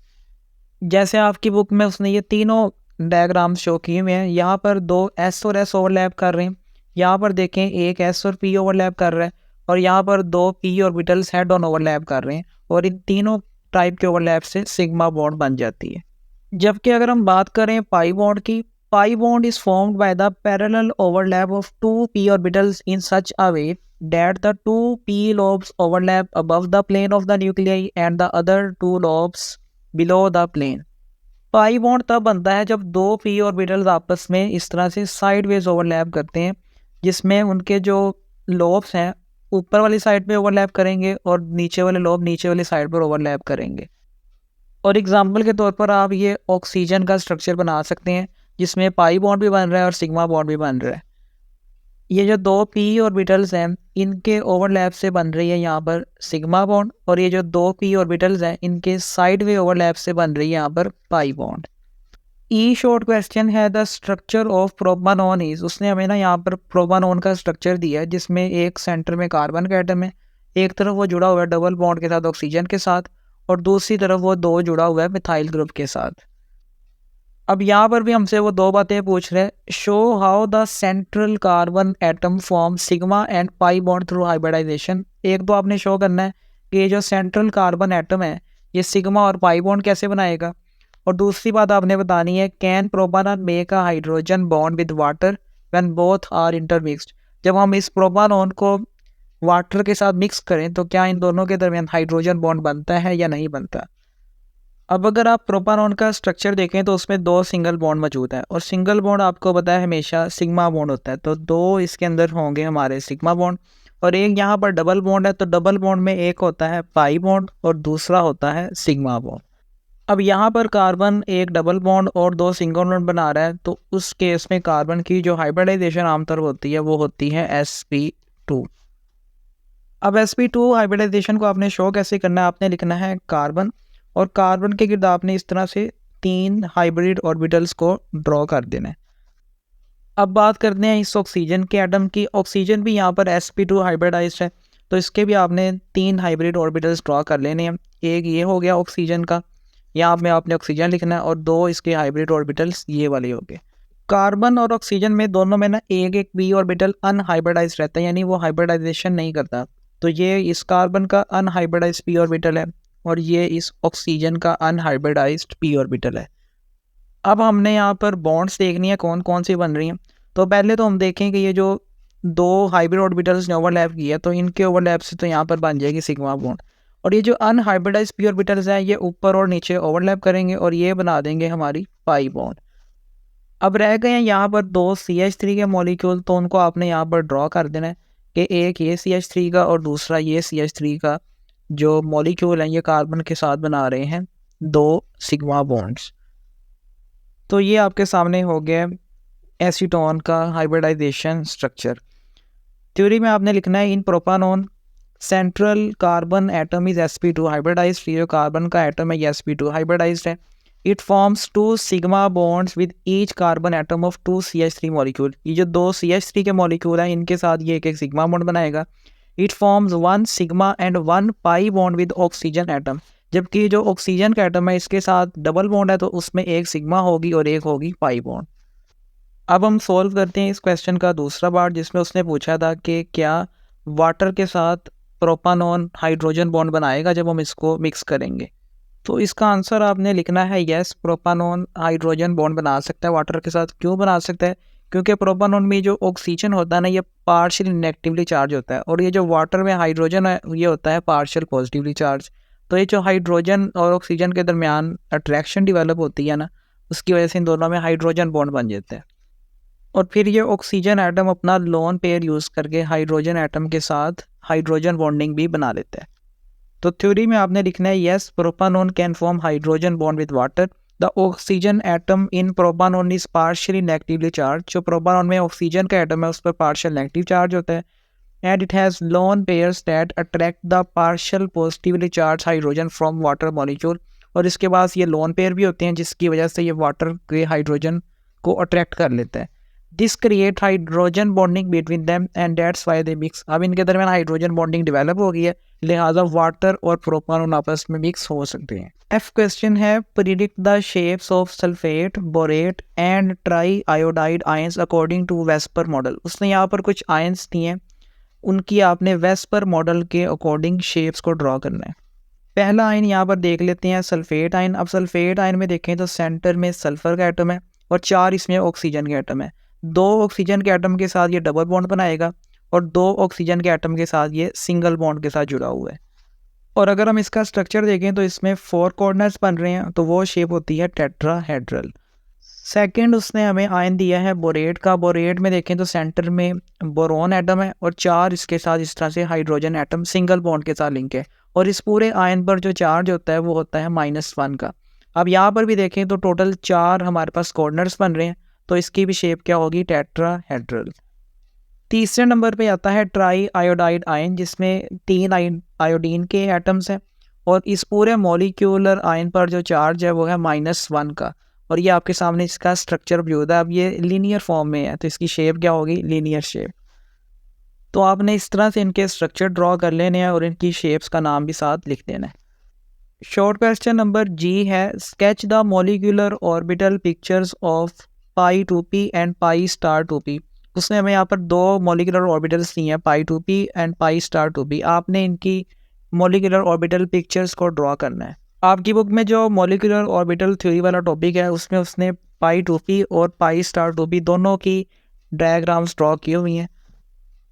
जैसे आपकी बुक में उसने ये तीनों डायग्राम्स शो किए हुए हैं। यहाँ पर दो एस और एस ओवरलैप कर रहे हैं, यहाँ पर देखें एक एस और पी ओवरलैप कर रहा है, और यहाँ पर दो P orbitals head on overlap कर रहे हैं, और इन तीनों टाइप के ओवरलैप से सिग्मा बॉन्ड बन जाती है। जबकि अगर हम बात करें पाई बॉन्ड की, pi bond is formed by the parallel overlap of two P orbitals in such a way that the two P lobes overlap above the plane of the nuclei and the other two lobes below the plane। Pi bond तब बनता है जब दो P orbitals आपस में इस तरह से साइडवेज ओवरलैप करते हैं, जिसमें उनके जो लोब्स हैं ऊपर वाली साइड पे ओवरलैप करेंगे और नीचे वाले लोब नीचे वाली साइड पर ओवरलैप करेंगे। और एग्जांपल के तौर पर आप ये ऑक्सीजन का स्ट्रक्चर बना सकते हैं जिसमें पाई बॉन्ड भी बन रहा है और सिग्मा बॉन्ड भी बन रहा है। ये जो दो पी ऑर्बिटल्स हैं इनके ओवरलैप से बन रही है यहाँ पर सिग्मा बॉन्ड, और ये जो दो पी ऑर्बिटल्स हैं इनके साइड वे ओवरलैप से बन रही है यहाँ पर पाई बॉन्ड। ई शॉर्ट क्वेश्चन है, द स्ट्रक्चर ऑफ प्रोपानॉन इज। उसने हमें ना यहाँ पर प्रोपानॉन का स्ट्रक्चर दिया है जिसमें एक सेंटर में कार्बन का एटम है, एक तरफ वो जुड़ा हुआ है डबल बॉन्ड के साथ ऑक्सीजन के साथ, और दूसरी तरफ वो दो जुड़ा हुआ है मिथाइल ग्रुप के साथ। अब यहाँ पर भी हमसे वो दो बातें पूछ रहे हैं, show how the central carbon atom form sigma and pi bond through hybridization. एक तो आपने शो करना है कि ये जो सेंट्रल कार्बन एटम है ये सिग्मा और पाई बॉन्ड कैसे बनाएगा, और दूसरी बात आपने बतानी है can propanone make a hydrogen bond with water when both are intermixed. जब हम इस प्रोपानॉन को वाटर के साथ मिक्स करें तो क्या इन दोनों के दरमियान हाइड्रोजन बॉन्ड बनता है या नहीं बनता। अब अगर आप प्रोपानॉन का स्ट्रक्चर देखें तो उसमें दो सिंगल बॉन्ड मौजूद है, और सिंगल बॉन्ड आपको पता है हमेशा सिग्मा बॉन्ड होता है, तो दो इसके अंदर होंगे हमारे सिग्मा बॉन्ड, और एक यहाँ पर डबल बॉन्ड है, तो डबल बॉन्ड में एक होता है पाई बॉन्ड और दूसरा होता है सिग्मा बॉन्ड। अब यहाँ पर कार्बन एक डबल बॉन्ड और दो सिंगल बॉन्ड बना रहा है, तो उस केस में कार्बन की जो हाइब्रिडाइजेशन आमतौर होती है वो होती है sp2। अब sp2 हाइब्रिडाइजेशन को आपने शो कैसे करना है, आपने लिखना है कार्बन, और कार्बन के गिर्द आपने इस तरह से तीन हाइब्रिड ऑर्बिटल्स को ड्रॉ कर देना है। अब बात करते हैं इस ऑक्सीजन के एटम की। ऑक्सीजन भी यहाँ पर sp2 हाइब्रिडाइज्ड है, तो इसके भी आपने तीन हाइब्रिड ऑर्बिटल्स ड्रॉ कर लेने हैं। एक ये हो गया ऑक्सीजन का, यहाँ में आपने ऑक्सीजन लिखना है, और दो इसके हाइब्रिड ऑर्बिटल्स ये वाले हो गए। कार्बन और ऑक्सीजन में दोनों में ना एक एक पी ऑर्बिटल अनहाइब्रिडाइज्ड रहता है, यानी वो हाइब्रिडाइजेशन नहीं करता, तो ये इस कार्बन का अनहाइब्रिडाइज्ड पी ऑर्बिटल है और ये इस ऑक्सीजन का अनहाइब्रिडाइज्ड पी ऑर्बिटल है। अब हमने यहाँ पर बॉन्ड्स देखनी है कौन कौन सी बन रही हैं। तो पहले तो हम देखें कि ये जो दो हाइब्रिड ऑर्बिटल्स ने ओवरलैप किया तो इनके ओवरलैप से तो यहाँ पर बन जाएगी सिग्मा बॉन्ड, और ये जो अनहाइब्रिडाइज्ड पी ऑर्बिटल्स हैं ये ऊपर और नीचे ओवरलैप करेंगे और ये बना देंगे हमारी पाई बॉन्ड। अब रह गए हैं यहाँ पर दो CH3 के मॉलिक्यूल, तो उनको आपने यहाँ पर ड्रॉ कर देना है कि एक ये CH3 का और दूसरा ये CH3 का जो मॉलिक्यूल हैं ये कार्बन के साथ बना रहे हैं दो सिग्मा बॉन्ड्स। तो ये आपके सामने हो गया एसीटोन का हाइब्रिडाइजेशन स्ट्रक्चर। थ्योरी में आपने लिखना है in propanone central carbon atom is sp2 hybridized. ये जो कार्बन का एटम है ये sp2 हाइब्रिडाइज्ड है। It forms two sigma bonds with each carbon atom of two CH3 molecule. ये जो दो CH3 के मॉलिक्यूल हैं इनके साथ ये एक एक सिग्मा बॉन्ड बनाएगा। It forms one sigma and one pi bond with oxygen atom. जबकि जो ऑक्सीजन का एटम है इसके साथ डबल बॉन्ड है तो उसमें एक सिग्मा होगी और एक होगी पाई बॉन्ड। अब हम सॉल्व करते हैं इस क्वेश्चन का दूसरा पार्ट, जिसमें उसने पूछा था कि क्या वाटर के साथ प्रोपानॉन हाइड्रोजन बॉन्ड बनाएगा जब हम इसको मिक्स करेंगे। तो इसका आंसर आपने लिखना है यस, प्रोपानॉन हाइड्रोजन बॉन्ड बना सकता है वाटर के साथ। क्यों बना सकता है? क्योंकि प्रोपानॉन में जो ऑक्सीजन होता है ना, ये पार्शियल नेगेटिवली चार्ज होता है, और ये जो वाटर में हाइड्रोजन है ये होता है पार्शियल पॉजिटिवली चार्ज। तो ये जो हाइड्रोजन और ऑक्सीजन के दरमियान अट्रैक्शन डिवेलप होती है ना, उसकी वजह से इन दोनों में हाइड्रोजन बॉन्ड बन जाते हैं, और फिर ये ऑक्सीजन एटम अपना लोन पेयर यूज़ करके हाइड्रोजन एटम के साथ हाइड्रोजन बॉन्डिंग भी बना लेता है। तो थ्योरी में आपने लिखना है yes, propanone can form hydrogen bond with water. The oxygen atom in propanone is partially negatively charge. जो प्रोपानॉन में ऑक्सीजन का एटम है उस पर पार्शियल नेगेटिव चार्ज होता है, and it has lone pairs that attract the partial positively charge hydrogen from water molecule. और इसके पास ये लोन पेयर भी होते हैं जिसकी वजह से ये वाटर के हाइड्रोजन को अट्रैक्ट कर लेता है। This create hydrogen bonding between them and that's why they mix. अब इनके दरमियान हाइड्रोजन बॉन्डिंग डेवलप हो गई है, लिहाजा वाटर और प्रोपानॉन आपस में मिक्स हो सकते हैं। एफ क्वेश्चन है, predict the shapes of sulphate, borate and triiodide ions according to VSEPR model. उसने यहाँ पर कुछ आयंस दिए हैं, उनकी आपने वेस्पर मॉडल के अकॉर्डिंग शेप्स को ड्रॉ करना है। पहला आयन यहाँ पर देख लेते हैं, सल्फेट आयन। अब सल्फेट आयन में देखें तो सेंटर में सल्फर का एटम है और 4 इसमें ऑक्सीजन के एटम है। 2 ऑक्सीजन के एटम के साथ ये डबल बॉन्ड बनाएगा और 2 ऑक्सीजन के एटम के साथ ये सिंगल बॉन्ड के साथ जुड़ा हुआ है। और अगर हम इसका स्ट्रक्चर देखें तो इसमें 4 कॉर्नर्स बन रहे हैं, तो वो शेप होती है टेट्राहेड्रल। सेकंड उसने हमें आयन दिया है बोरेट का। बोरेट में देखें तो सेंटर में बोरोन एटम है और 4 इसके साथ इस तरह से हाइड्रोजन एटम सिंगल बॉन्ड के साथ लिंक है, और इस पूरे आयन पर जो चार्ज होता है वो होता है -1 का। अब यहाँ पर भी देखें तो टोटल 4 हमारे पास कॉर्नर्स बन रहे हैं, तो इसकी भी शेप क्या होगी, टेट्राहेड्रल। तीसरे नंबर पे आता है ट्राई आयोडाइड आयन, जिसमें 3 आयोडीन के एटम्स हैं, और इस पूरे मॉलिक्यूलर आयन पर जो चार्ज है वो है -1 का, और ये आपके सामने इसका स्ट्रक्चर मौजूद है। अब ये लीनियर फॉर्म में है, तो इसकी शेप क्या होगी, लीनियर शेप। तो आपने इस तरह से इनके स्ट्रक्चर ड्रॉ कर लेने हैं और इनकी शेप्स का नाम भी साथ लिख देना है। शॉर्ट क्वेश्चन नंबर जी है, sketch the molecular orbital pictures of pi 2p and pi star 2p। उसने हमें यहाँ पर 2 मॉलिक्यूलर ऑर्बिटल्स दिए हैं, पाई 2p and pi star 2p। आपने इनकी मॉलिक्यूलर ऑर्बिटल पिक्चर्स को ड्रॉ करना है। आपकी बुक में जो मॉलिक्यूलर ऑर्बिटल थ्योरी वाला टॉपिक है उसमें उसने पाई 2p और पाई स्टार 2p दोनों की डायग्राम्स ड्रॉ की हुई हैं।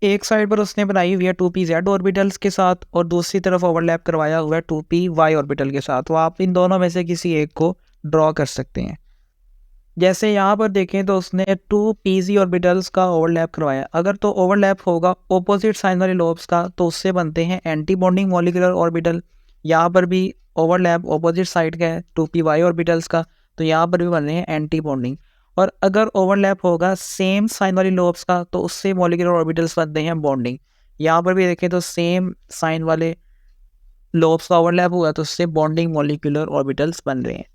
एक साइड पर उसने बनाई हुई है 2p z ऑर्बिटल्स के साथ, और दूसरी तरफ ओवरलैप करवाया हुआ है 2p y ऑर्बिटल के साथ। तो आप इन दोनों में से किसी एक को ड्रॉ कर सकते हैं। जैसे यहाँ पर देखें तो उसने 2pz ऑर्बिटल्स का ओवरलैप करवाया। अगर तो ओवरलैप होगा ऑपोजिट साइन वाले लोब्स का तो उससे बनते हैं एंटी बॉन्डिंग मॉलिक्यूलर ऑर्बिटल। यहाँ पर भी ओवरलैप ऑपोजिट साइड का है 2py ऑर्बिटल्स का, तो यहाँ पर भी बन रहे हैं एंटी बॉन्डिंग। और अगर ओवरलैप होगा सेम साइन वाली लोब्स का तो उससे मॉलिक्यूलर ऑर्बिटल्स बनते हैं बॉन्डिंग। यहाँ पर भी देखें तो सेम साइन वाले लोब्स का ओवरलैप हुआ तो उससे बॉन्डिंग मॉलिक्यूलर ऑर्बिटल्स बन रहे हैं।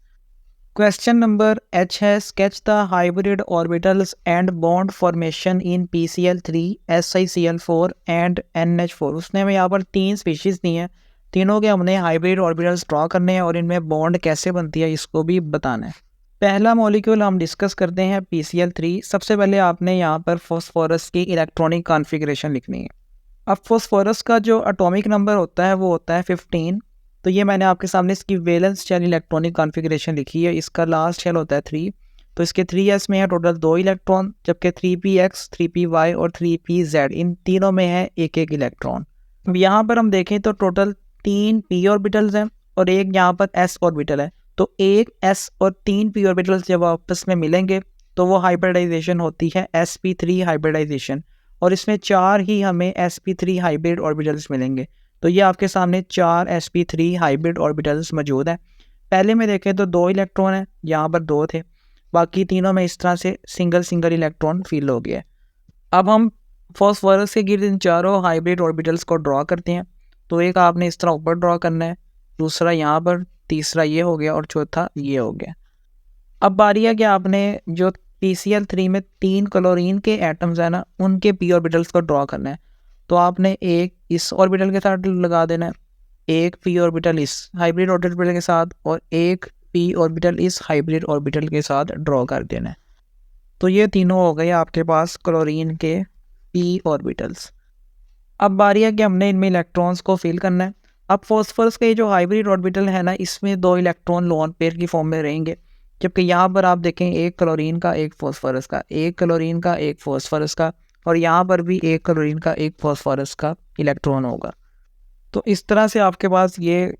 क्वेश्चन नंबर एच है, sketch the hybrid orbitals and bond formation in PCl3, SiCl4 and NH4। उसने हमें यहाँ पर 3 स्पीशीज़ दी हैं, तीनों के हमने हाइब्रिड ऑर्बिटल्स ड्रॉ करने हैं और इनमें बॉन्ड कैसे बनती है इसको भी बताना है। पहला मॉलिक्यूल हम डिस्कस करते हैं PCl3। सबसे पहले आपने यहाँ पर फॉस्फोरस की इलेक्ट्रॉनिक कॉन्फ़िगरेशन लिखनी है। अब फॉस्फोरस का जो एटॉमिक नंबर होता है वो होता है 15। तो ये मैंने आपके सामने इसकी वैलेंस शेल इलेक्ट्रॉनिक कॉन्फ़िगरेशन लिखी है। इसका लास्ट शेल होता है 3, तो इसके 3s में है टोटल 2 इलेक्ट्रॉन, जबकि 3px, 3py और 3pz इन तीनों में है एक इलेक्ट्रॉन। अब यहाँ पर हम देखें तो टोटल 3 p ऑर्बिटल्स हैं और एक यहाँ पर s ऑर्बिटल है। तो एक s और 3 p ऑर्बिटल्स जब आपस में मिलेंगे तो वो हाइब्रिडाइजेशन होती है sp3 हाइब्रिडाइजेशन, और इसमें 4 ही हमें sp3 हाइब्रिड ऑर्बिटल्स मिलेंगे। तो ये आपके सामने 4 sp3 हाइब्रिड ऑर्बिटल्स मौजूद हैं। पहले में देखें तो 2 इलेक्ट्रॉन हैं, यहाँ पर 2 थे, बाकी तीनों में इस तरह से सिंगल इलेक्ट्रॉन फिल हो गया। अब हम फॉस्फोरस के गिर्द इन चारों हाइब्रिड ऑर्बिटल्स को ड्रॉ करते हैं। तो एक आपने इस तरह ऊपर ड्रॉ करना है, दूसरा यहाँ पर, तीसरा ये हो गया और चौथा ये हो गया। अब बारी है कि आपने जो PCl3 में 3 क्लोरीन के एटम्स है ना, उनके p ऑर्बिटल्स को ड्रॉ करना है। तो आपने एक इस ऑर्बिटल के साथ लगा देना है, एक p ऑर्बिटल इस हाइब्रिड ऑर्बिटल के साथ और एक p ऑर्बिटल इस हाइब्रिड ऑर्बिटल के साथ ड्रॉ कर देना है। तो ये तीनों हो गए आपके पास क्लोरीन के p ऑर्बिटल्स। अब बारी है कि हमने इनमें इलेक्ट्रॉन्स को फिल करना है। अब फॉस्फोरस के जो हाइब्रिड ऑर्बिटल है ना, इसमें 2 इलेक्ट्रॉन लोन पेयर की फॉर्म में रहेंगे, जबकि यहाँ पर आप देखें एक क्लोरीन का एक फॉस्फोरस का, एक क्लोरीन का एक फॉस्फोरस का, और यहाँ पर भी एक क्लोरीन का एक फॉस्फोरस का इलेक्ट्रॉन होगा। तो इस तरह से आपके पास ये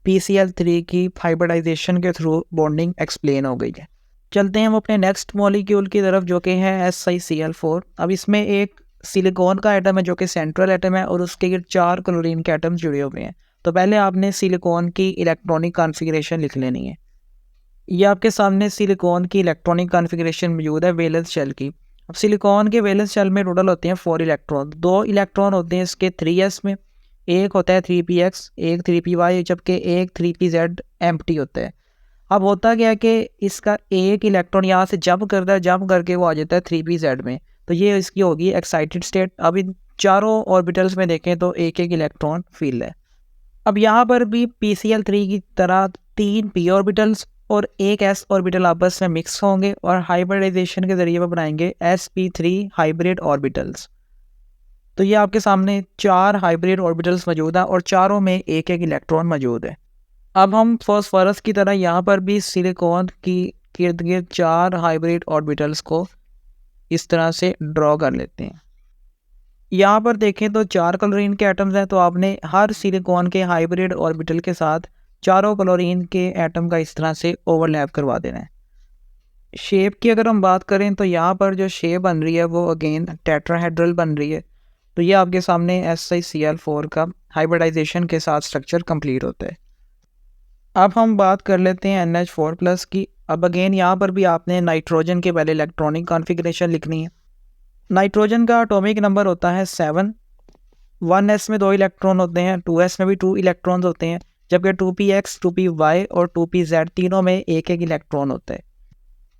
PCl3 की हाइब्रिडाइजेशन के थ्रू बॉन्डिंग एक्सप्लेन हो गई है। चलते हैं हम अपने नेक्स्ट मॉलिक्यूल की तरफ, जो कि है SiCl4। अब इसमें एक सिलिकॉन का एटम है जो कि सेंट्रल एटम है, और उसके 4 क्लोरीन के एटम्स जुड़े हुए हैं। तो पहले आपने सिलिकॉन की इलेक्ट्रॉनिक कॉन्फ़िगरेशन लिख लेनी है। ये आपके सामने सिलिकॉन की इलेक्ट्रॉनिक कॉन्फ़िगरेशन मौजूद है वैलेंस शेल की। अब सिलिकॉन के वैलेंस शेल में टोटल होते हैं 4 इलेक्ट्रॉन। 2 इलेक्ट्रॉन होते हैं इसके 3s में, एक होता है 3px, एक 3py, जबकि एक 3pz एम्प्टी होता है। अब होता क्या है कि इसका एक इलेक्ट्रॉन यहाँ से जंप करता है, जंप करके वो आ जाता है 3pz में, तो ये इसकी होगी एक्साइटेड स्टेट। अब इन चारों ऑर्बिटल्स में देखें तो एक एक इलेक्ट्रॉन फील्ड है। अब यहाँ पर भी PCl3 की तरह 3 p ऑर्बिटल्स और एक s ऑर्बिटल आपस में मिक्स होंगे और हाइब्रिडाइजेशन के जरिए वो बनाएंगे sp3 हाइब्रिड ऑर्बिटल्स। तो ये आपके सामने 4 हाइब्रिड ऑर्बिटल्स मौजूद हैं और चारों में एक एक इलेक्ट्रॉन मौजूद है। अब हम फॉस्फोरस की तरह यहाँ पर भी सिलिकॉन की इर्द गिर्द 4 हाइब्रिड ऑर्बिटल्स को इस तरह से ड्रॉ कर लेते हैं। यहाँ पर देखें तो 4 क्लोरीन के एटम्स हैं, तो आपने हर सिलिकॉन के हाइब्रिड ऑर्बिटल के साथ चारों क्लोरीन के एटम का इस तरह से ओवरलैप करवा देना है। शेप की अगर हम बात करें तो यहाँ पर जो शेप बन रही है वो अगेन टेट्राहेड्रल बन रही है। तो ये आपके सामने SiCl4 का हाइब्रिडाइजेशन के साथ स्ट्रक्चर कंप्लीट होता है। अब हम बात कर लेते हैं NH4+ की। अब अगेन यहाँ पर भी आपने नाइट्रोजन के पहले इलेक्ट्रॉनिक कॉन्फ़िगरेशन लिखनी है। नाइट्रोजन का एटॉमिक नंबर होता है 7। 1s में 2 इलेक्ट्रॉन होते हैं, 2s में भी 2 इलेक्ट्रॉन्स होते हैं, जबकि 2px, 2py और 2pz तीनों में एक एक इलेक्ट्रॉन होता है।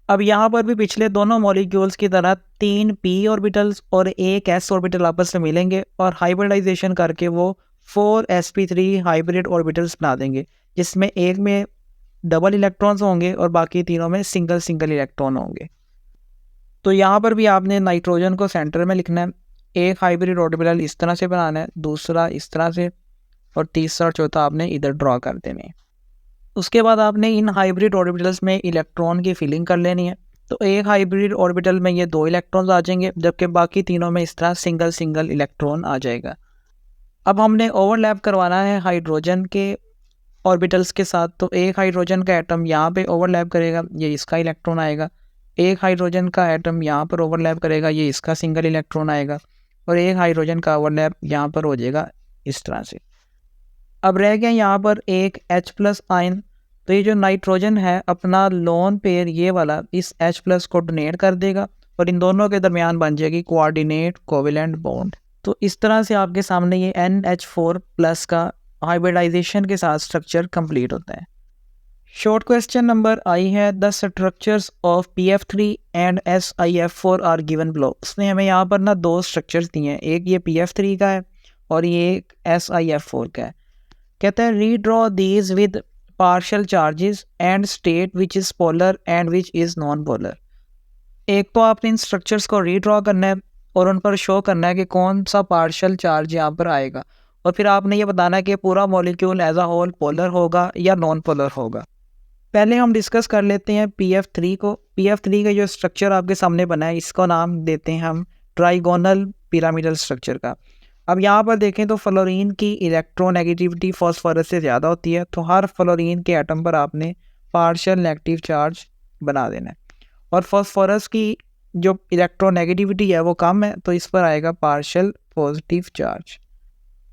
अब यहाँ पर भी पिछले दोनों मॉलिक्यूल्स की तरह 3 p ऑर्बिटल्स और एक s ऑर्बिटल आपस में मिलेंगे और हाइब्रिडाइजेशन करके वो 4 sp3 हाइब्रिड ऑर्बिटल्स बना देंगे, जिसमें एक में डबल इलेक्ट्रॉन्स होंगे और बाकी तीनों में सिंगल सिंगल इलेक्ट्रॉन होंगे। तो यहाँ पर भी आपने नाइट्रोजन को सेंटर में लिखना है। एक हाइब्रिड ऑर्बिटल इस तरह से बनाना है, दूसरा इस तरह से, और तीसरा और चौथा आपने इधर ड्रॉ कर देने हैं। उसके बाद आपने इन हाइब्रिड ऑर्बिटल्स में इलेक्ट्रॉन की फिलिंग कर लेनी है। तो एक हाइब्रिड ऑर्बिटल में ये 2 इलेक्ट्रॉन्स आ जाएंगे, जबकि बाकी तीनों में इस तरह सिंगल सिंगल इलेक्ट्रॉन आ जाएगा। अब हमने ओवरलैप करवाना है हाइड्रोजन के ऑर्बिटल्स के साथ। तो एक हाइड्रोजन का एटम यहाँ पे ओवरलैप करेगा, ये इसका इलेक्ट्रॉन आएगा। एक हाइड्रोजन का एटम यहाँ पर ओवरलैप करेगा, ये इसका सिंगल इलेक्ट्रॉन आएगा। और एक हाइड्रोजन का ओवरलैप यहाँ पर हो जाएगा इस तरह से। अब रह गया यहाँ पर एक H+ आयन। तो ये जो नाइट्रोजन है अपना लोन पेयर ये वाला इस H+ को डोनेट कर देगा और इन दोनों के दरमियान बन जाएगी कोऑर्डिनेट कोवेलेंट बॉन्ड। तो इस तरह से आपके सामने ये NH4+ का हाइब्रिडाइजेशन के साथ स्ट्रक्चर कंप्लीट होता है। शॉर्ट क्वेश्चन नंबर आई है, the structures of PF3 and SiF4 are given below. उसने हमें यहाँ पर ना 2 स्ट्रक्चर्स दिए हैं, एक ये PF3 का है और ये SiF4 का है। कहता है redraw these with partial charges and state which is polar and which is non polar. एक तो आपने इन स्ट्रक्चर्स को रीड्रॉ करना है और उन पर शो करना है कि कौन सा पार्शियल चार्ज यहाँ पर आएगा, और फिर आपने ये बताना है कि पूरा molecule as a whole polar होगा या नॉन पोलर होगा। पहले हम डिस्कस कर लेते हैं PF3 को। PF3 का जो स्ट्रक्चर आपके सामने बना है इसको नाम देते हैं हम ट्राइगोनल पिरामिडल स्ट्रक्चर का। अब यहाँ पर देखें तो फ्लोरीन की इलेक्ट्रोनेगेटिविटी फॉस्फोरस से ज़्यादा होती है, तो हर फ्लोरीन के एटम पर आपने पार्शियल नेगेटिव चार्ज बना देना है। और फॉस्फोरस की जो इलेक्ट्रोनेगेटिविटी है वो कम है, तो इस पर आएगा पार्शियल पॉजिटिव चार्ज।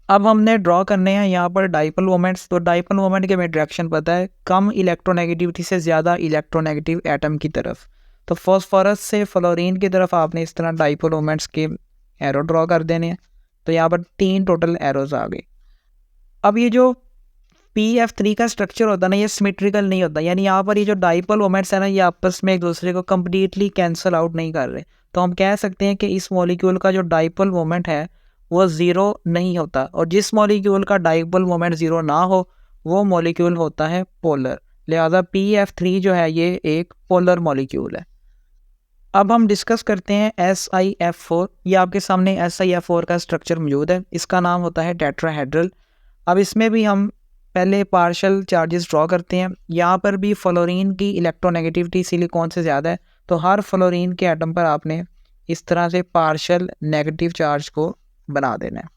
अब हमने ड्रॉ करने हैं यहाँ पर डाइपोल मोमेंट्स। तो डाइपोल मोमेंट के हमें डायरेक्शन पता है, कम इलेक्ट्रोनेगेटिविटी से ज़्यादा इलेक्ट्रोनेगेटिव एटम की तरफ। तो फॉस्फोरस से फ्लोरीन की तरफ आपने इस तरह डाइपोल मोमेंट्स के एरो ड्रॉ कर देने हैं। तो यहाँ पर 3 टोटल एरोज आ गए। अब ये जो PF3 का स्ट्रक्चर होता है ना, ये सिमेट्रिकल नहीं होता, यानी यहाँ पर ये जो डाइपोल मोमेंट्स है ना, ये आपस में एक दूसरे को कम्प्लीटली कैंसिल आउट नहीं कर रहे। तो हम कह सकते हैं कि इस मॉलिक्यूल का जो डाइपोल मोमेंट है वो ज़ीरो नहीं होता, और जिस मॉलिक्यूल का डाइपोल मोमेंट ज़ीरो ना हो वो मॉलिक्यूल होता है पोलर। लिहाजा PF3 जो है ये एक पोलर मॉलिक्यूल है। अब हम डिस्कस करते हैं SiF4। ये आपके सामने SiF4 का स्ट्रक्चर मौजूद है, इसका नाम होता है टेट्राहेड्रल। अब इसमें भी हम पहले पार्शियल चार्जेस ड्रॉ करते हैं। यहाँ पर भी फ्लोरीन की इलेक्ट्रोनेगेटिविटी सिलिकॉन से ज़्यादा है, तो हर फ्लोरीन के एटम पर आपने इस तरह से पार्शियल नेगेटिव चार्ज को बना देना है।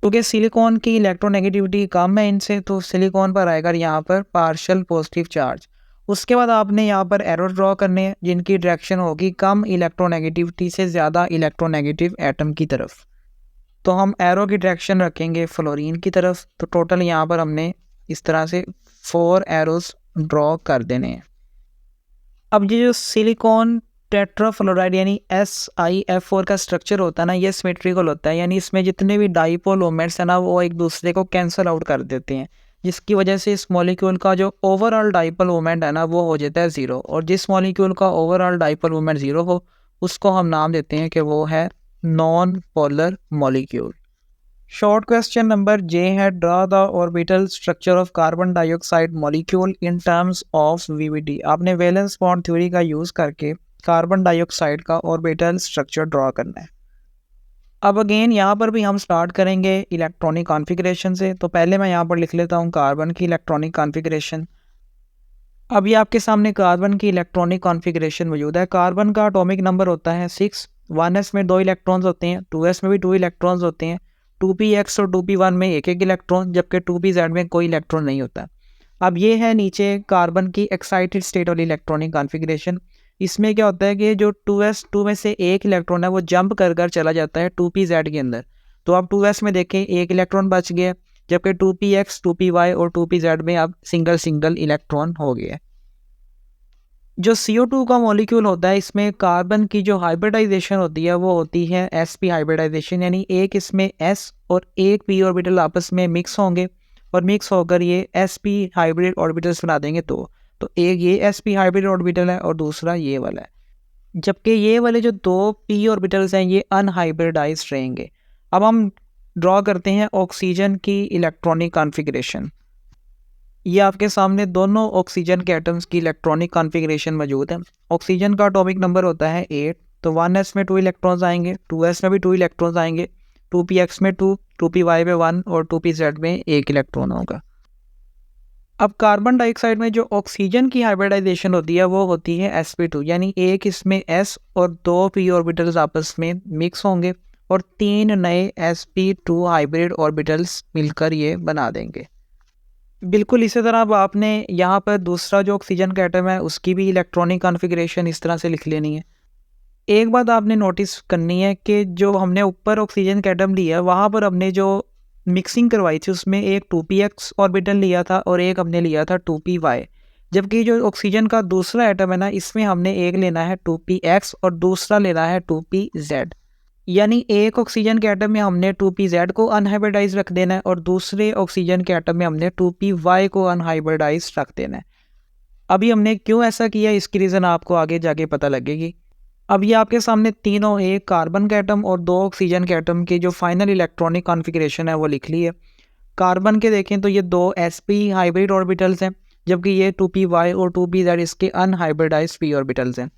क्योंकि सिलिकॉन की इलेक्ट्रोनेगेटिविटी कम है इनसे, तो सिलिकॉन पर आएगा यहाँ पर पार्शियल पॉजिटिव चार्ज। उसके बाद आपने यहाँ पर एरो ड्रॉ करने हैं जिनकी डायरेक्शन होगी कम इलेक्ट्रोनेगेटिविटी से ज़्यादा इलेक्ट्रोनेगेटिव एटम की तरफ। तो हम एरो की डायरेक्शन रखेंगे फ्लोरीन की तरफ। तो टोटल यहाँ पर हमने इस तरह से 4 एरोस ड्रॉ कर देने हैं। अब ये जो सिलिकॉन टेट्राफ्लोराइड यानी SiF4 का स्ट्रक्चर होता है ना, ये सिमेट्रिकल होता है, यानी इसमें जितने भी डाइपोल मोमेंट्स हैं ना वो एक दूसरे को कैंसिल आउट कर देते हैं, जिसकी वजह से इस मॉलिक्यूल का जो ओवरऑल डाइपोल मोमेंट है ना वो हो जाता है 0। और जिस मॉलिक्यूल का ओवरऑल डाइपोल मोमेंट 0 हो उसको हम नाम देते हैं कि वो है non polar molecule. Short question number J है, draw the orbital structure of carbon dioxide molecule in terms of VBD। आपने वैलेंस बॉन्ड थ्योरी का यूज़ करके कार्बन डाइऑक्साइड का ऑर्बिटल स्ट्रक्चर ड्रॉ करना है। अब अगेन यहाँ पर भी हम स्टार्ट करेंगे इलेक्ट्रॉनिक कॉन्फ़िगरेशन से। तो पहले मैं यहाँ पर लिख लेता हूँ कार्बन की इलेक्ट्रॉनिक कॉन्फ़िगरेशन। अब ये आपके सामने कार्बन की इलेक्ट्रॉनिक कॉन्फ़िगरेशन मौजूद है। कार्बन का एटॉमिक नंबर होता है 6, 1s में 2 इलेक्ट्रॉन्स होते हैं, 2s में भी 2 इलेक्ट्रॉन्स होते हैं, 2px और 2p1 में एक इलेक्ट्रॉन, जबकि 2pz में कोई इलेक्ट्रॉन नहीं होता। अब ये है नीचे कार्बन की एक्साइटेड स्टेट वाली इलेक्ट्रॉनिक कॉन्फ़िगरेशन। इसमें क्या होता है कि जो 2s में से एक इलेक्ट्रॉन है वो जंप कर चला जाता है 2pz के अंदर। तो अब 2s में देखें एक इलेक्ट्रॉन बच गया, जबकि 2px, 2py और 2pz में अब सिंगल इलेक्ट्रॉन हो गया। जो CO2 का मॉलिक्यूल होता है इसमें कार्बन की जो हाइब्रिडाइजेशन होती है वो होती है sp हाइब्रिडाइजेशन, यानी एक इसमें s और एक p ऑर्बिटल आपस में मिक्स होंगे और मिक्स होकर ये sp हाइब्रिड ऑर्बिटल्स बना देंगे। तो एक ये sp हाइब्रिड ऑर्बिटल है और दूसरा ये वाला है, जबकि ये वाले जो 2 p ऑर्बिटल्स हैं ये अनहाइब्रिडाइज्ड रहेंगे। अब हम ड्रॉ करते हैं ऑक्सीजन की इलेक्ट्रॉनिक कॉन्फ़िगरेशन। ये आपके सामने दोनों ऑक्सीजन के एटम्स की इलेक्ट्रॉनिक कॉन्फ़िगरेशन मौजूद है। ऑक्सीजन का एटॉमिक नंबर होता है 8, तो 1s में 2 इलेक्ट्रॉन्स आएंगे, 2s में भी 2 इलेक्ट्रॉन्स आएंगे, 2px में 2, 2py में 1 और 2pz में 1 इलेक्ट्रॉन होगा। अब कार्बन डाइऑक्साइड में जो ऑक्सीजन की हाइब्रिडाइजेशन होती है वो होती है sp2, यानी एक इसमें s और 2 p ऑर्बिटल्स आपस में मिक्स होंगे और 3 नए sp2 हाइब्रिड ऑर्बिटल्स मिलकर ये बना देंगे। बिल्कुल इसी तरह अब आपने यहाँ पर दूसरा जो ऑक्सीजन का एटम है उसकी भी इलेक्ट्रॉनिक कॉन्फ़िगरेशन इस तरह से लिख लेनी है। एक बात आपने नोटिस करनी है कि जो हमने ऊपर ऑक्सीजन का एटम लिया वहाँ पर हमने जो मिक्सिंग करवाई थी उसमें एक 2px ऑर्बिटल लिया था और एक हमने लिया था 2py, जबकि जो ऑक्सीजन का दूसरा एटम है ना इसमें हमने एक लेना है 2px और दूसरा लेना है 2pz, यानी एक ऑक्सीजन के एटम में हमने 2pz को अनहाइब्रिडाइज रख देना है और दूसरे ऑक्सीजन के एटम में हमने 2py को अनहाइब्रिडाइज रख देना है। अभी हमने क्यों ऐसा किया इसकी रीज़न आपको आगे जाके पता लगेगी। अब ये आपके सामने तीनों, एक कार्बन का एटम और 2 ऑक्सीजन के एटम की जो फाइनल इलेक्ट्रॉनिक कॉन्फ़िगरेशन है वो लिख ली है। कार्बन के देखें तो ये 2 sp हाइब्रिड ऑर्बिटल्स हैं, जबकि ये 2py और 2pz इसके अनहाइब्रिडाइज्ड p ऑर्बिटल्स हैं।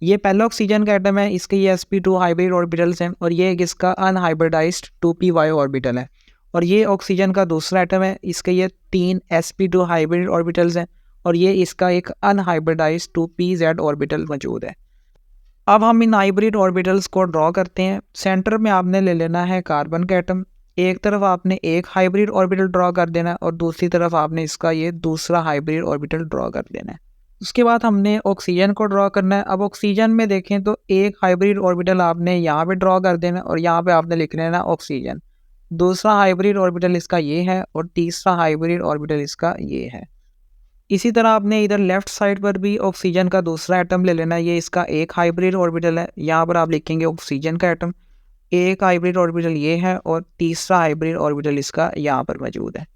ये पहला ऑक्सीजन का एटम है, इसके ये sp2 हाइब्रिड ऑर्बिटल्स हैं और ये इसका अनहाइब्रिडाइज्ड 2py ऑर्बिटल है। और ये ऑक्सीजन का दूसरा एटम है, इसके ये 3 sp2 हाइब्रिड ऑर्बिटल्स हैं और ये इसका एक अनहाइब्रिडाइज्ड 2pz ऑर्बिटल मौजूद है। अब हम इन हाइब्रिड ऑर्बिटल्स को ड्रॉ करते हैं। सेंटर में आपने ले लेना है कार्बन का एटम, एक तरफ आपने एक हाइब्रिड ऑर्बिटल ड्रॉ कर देना है और दूसरी तरफ आपने इसका ये दूसरा हाइब्रिड ऑर्बिटल ड्रॉ कर देना है। उसके बाद हमने ऑक्सीजन को ड्रॉ करना है। अब ऑक्सीजन में देखें तो एक हाइब्रिड ऑर्बिटल आपने यहाँ पे ड्रॉ कर देना है और यहाँ पे आपने लिख लेना ऑक्सीजन। दूसरा हाइब्रिड ऑर्बिटल इसका ये है और तीसरा हाइब्रिड ऑर्बिटल इसका ये है। इसी तरह आपने इधर लेफ्ट साइड पर भी ऑक्सीजन का दूसरा एटम ले लेना है, ये इसका एक हाइब्रिड ऑर्बिटल है। यहाँ पर आप लिखेंगे ऑक्सीजन का एटम, एक हाइब्रिड ऑर्बिटल ये है और तीसरा हाइब्रिड ऑर्बिटल इसका यहाँ पर मौजूद है।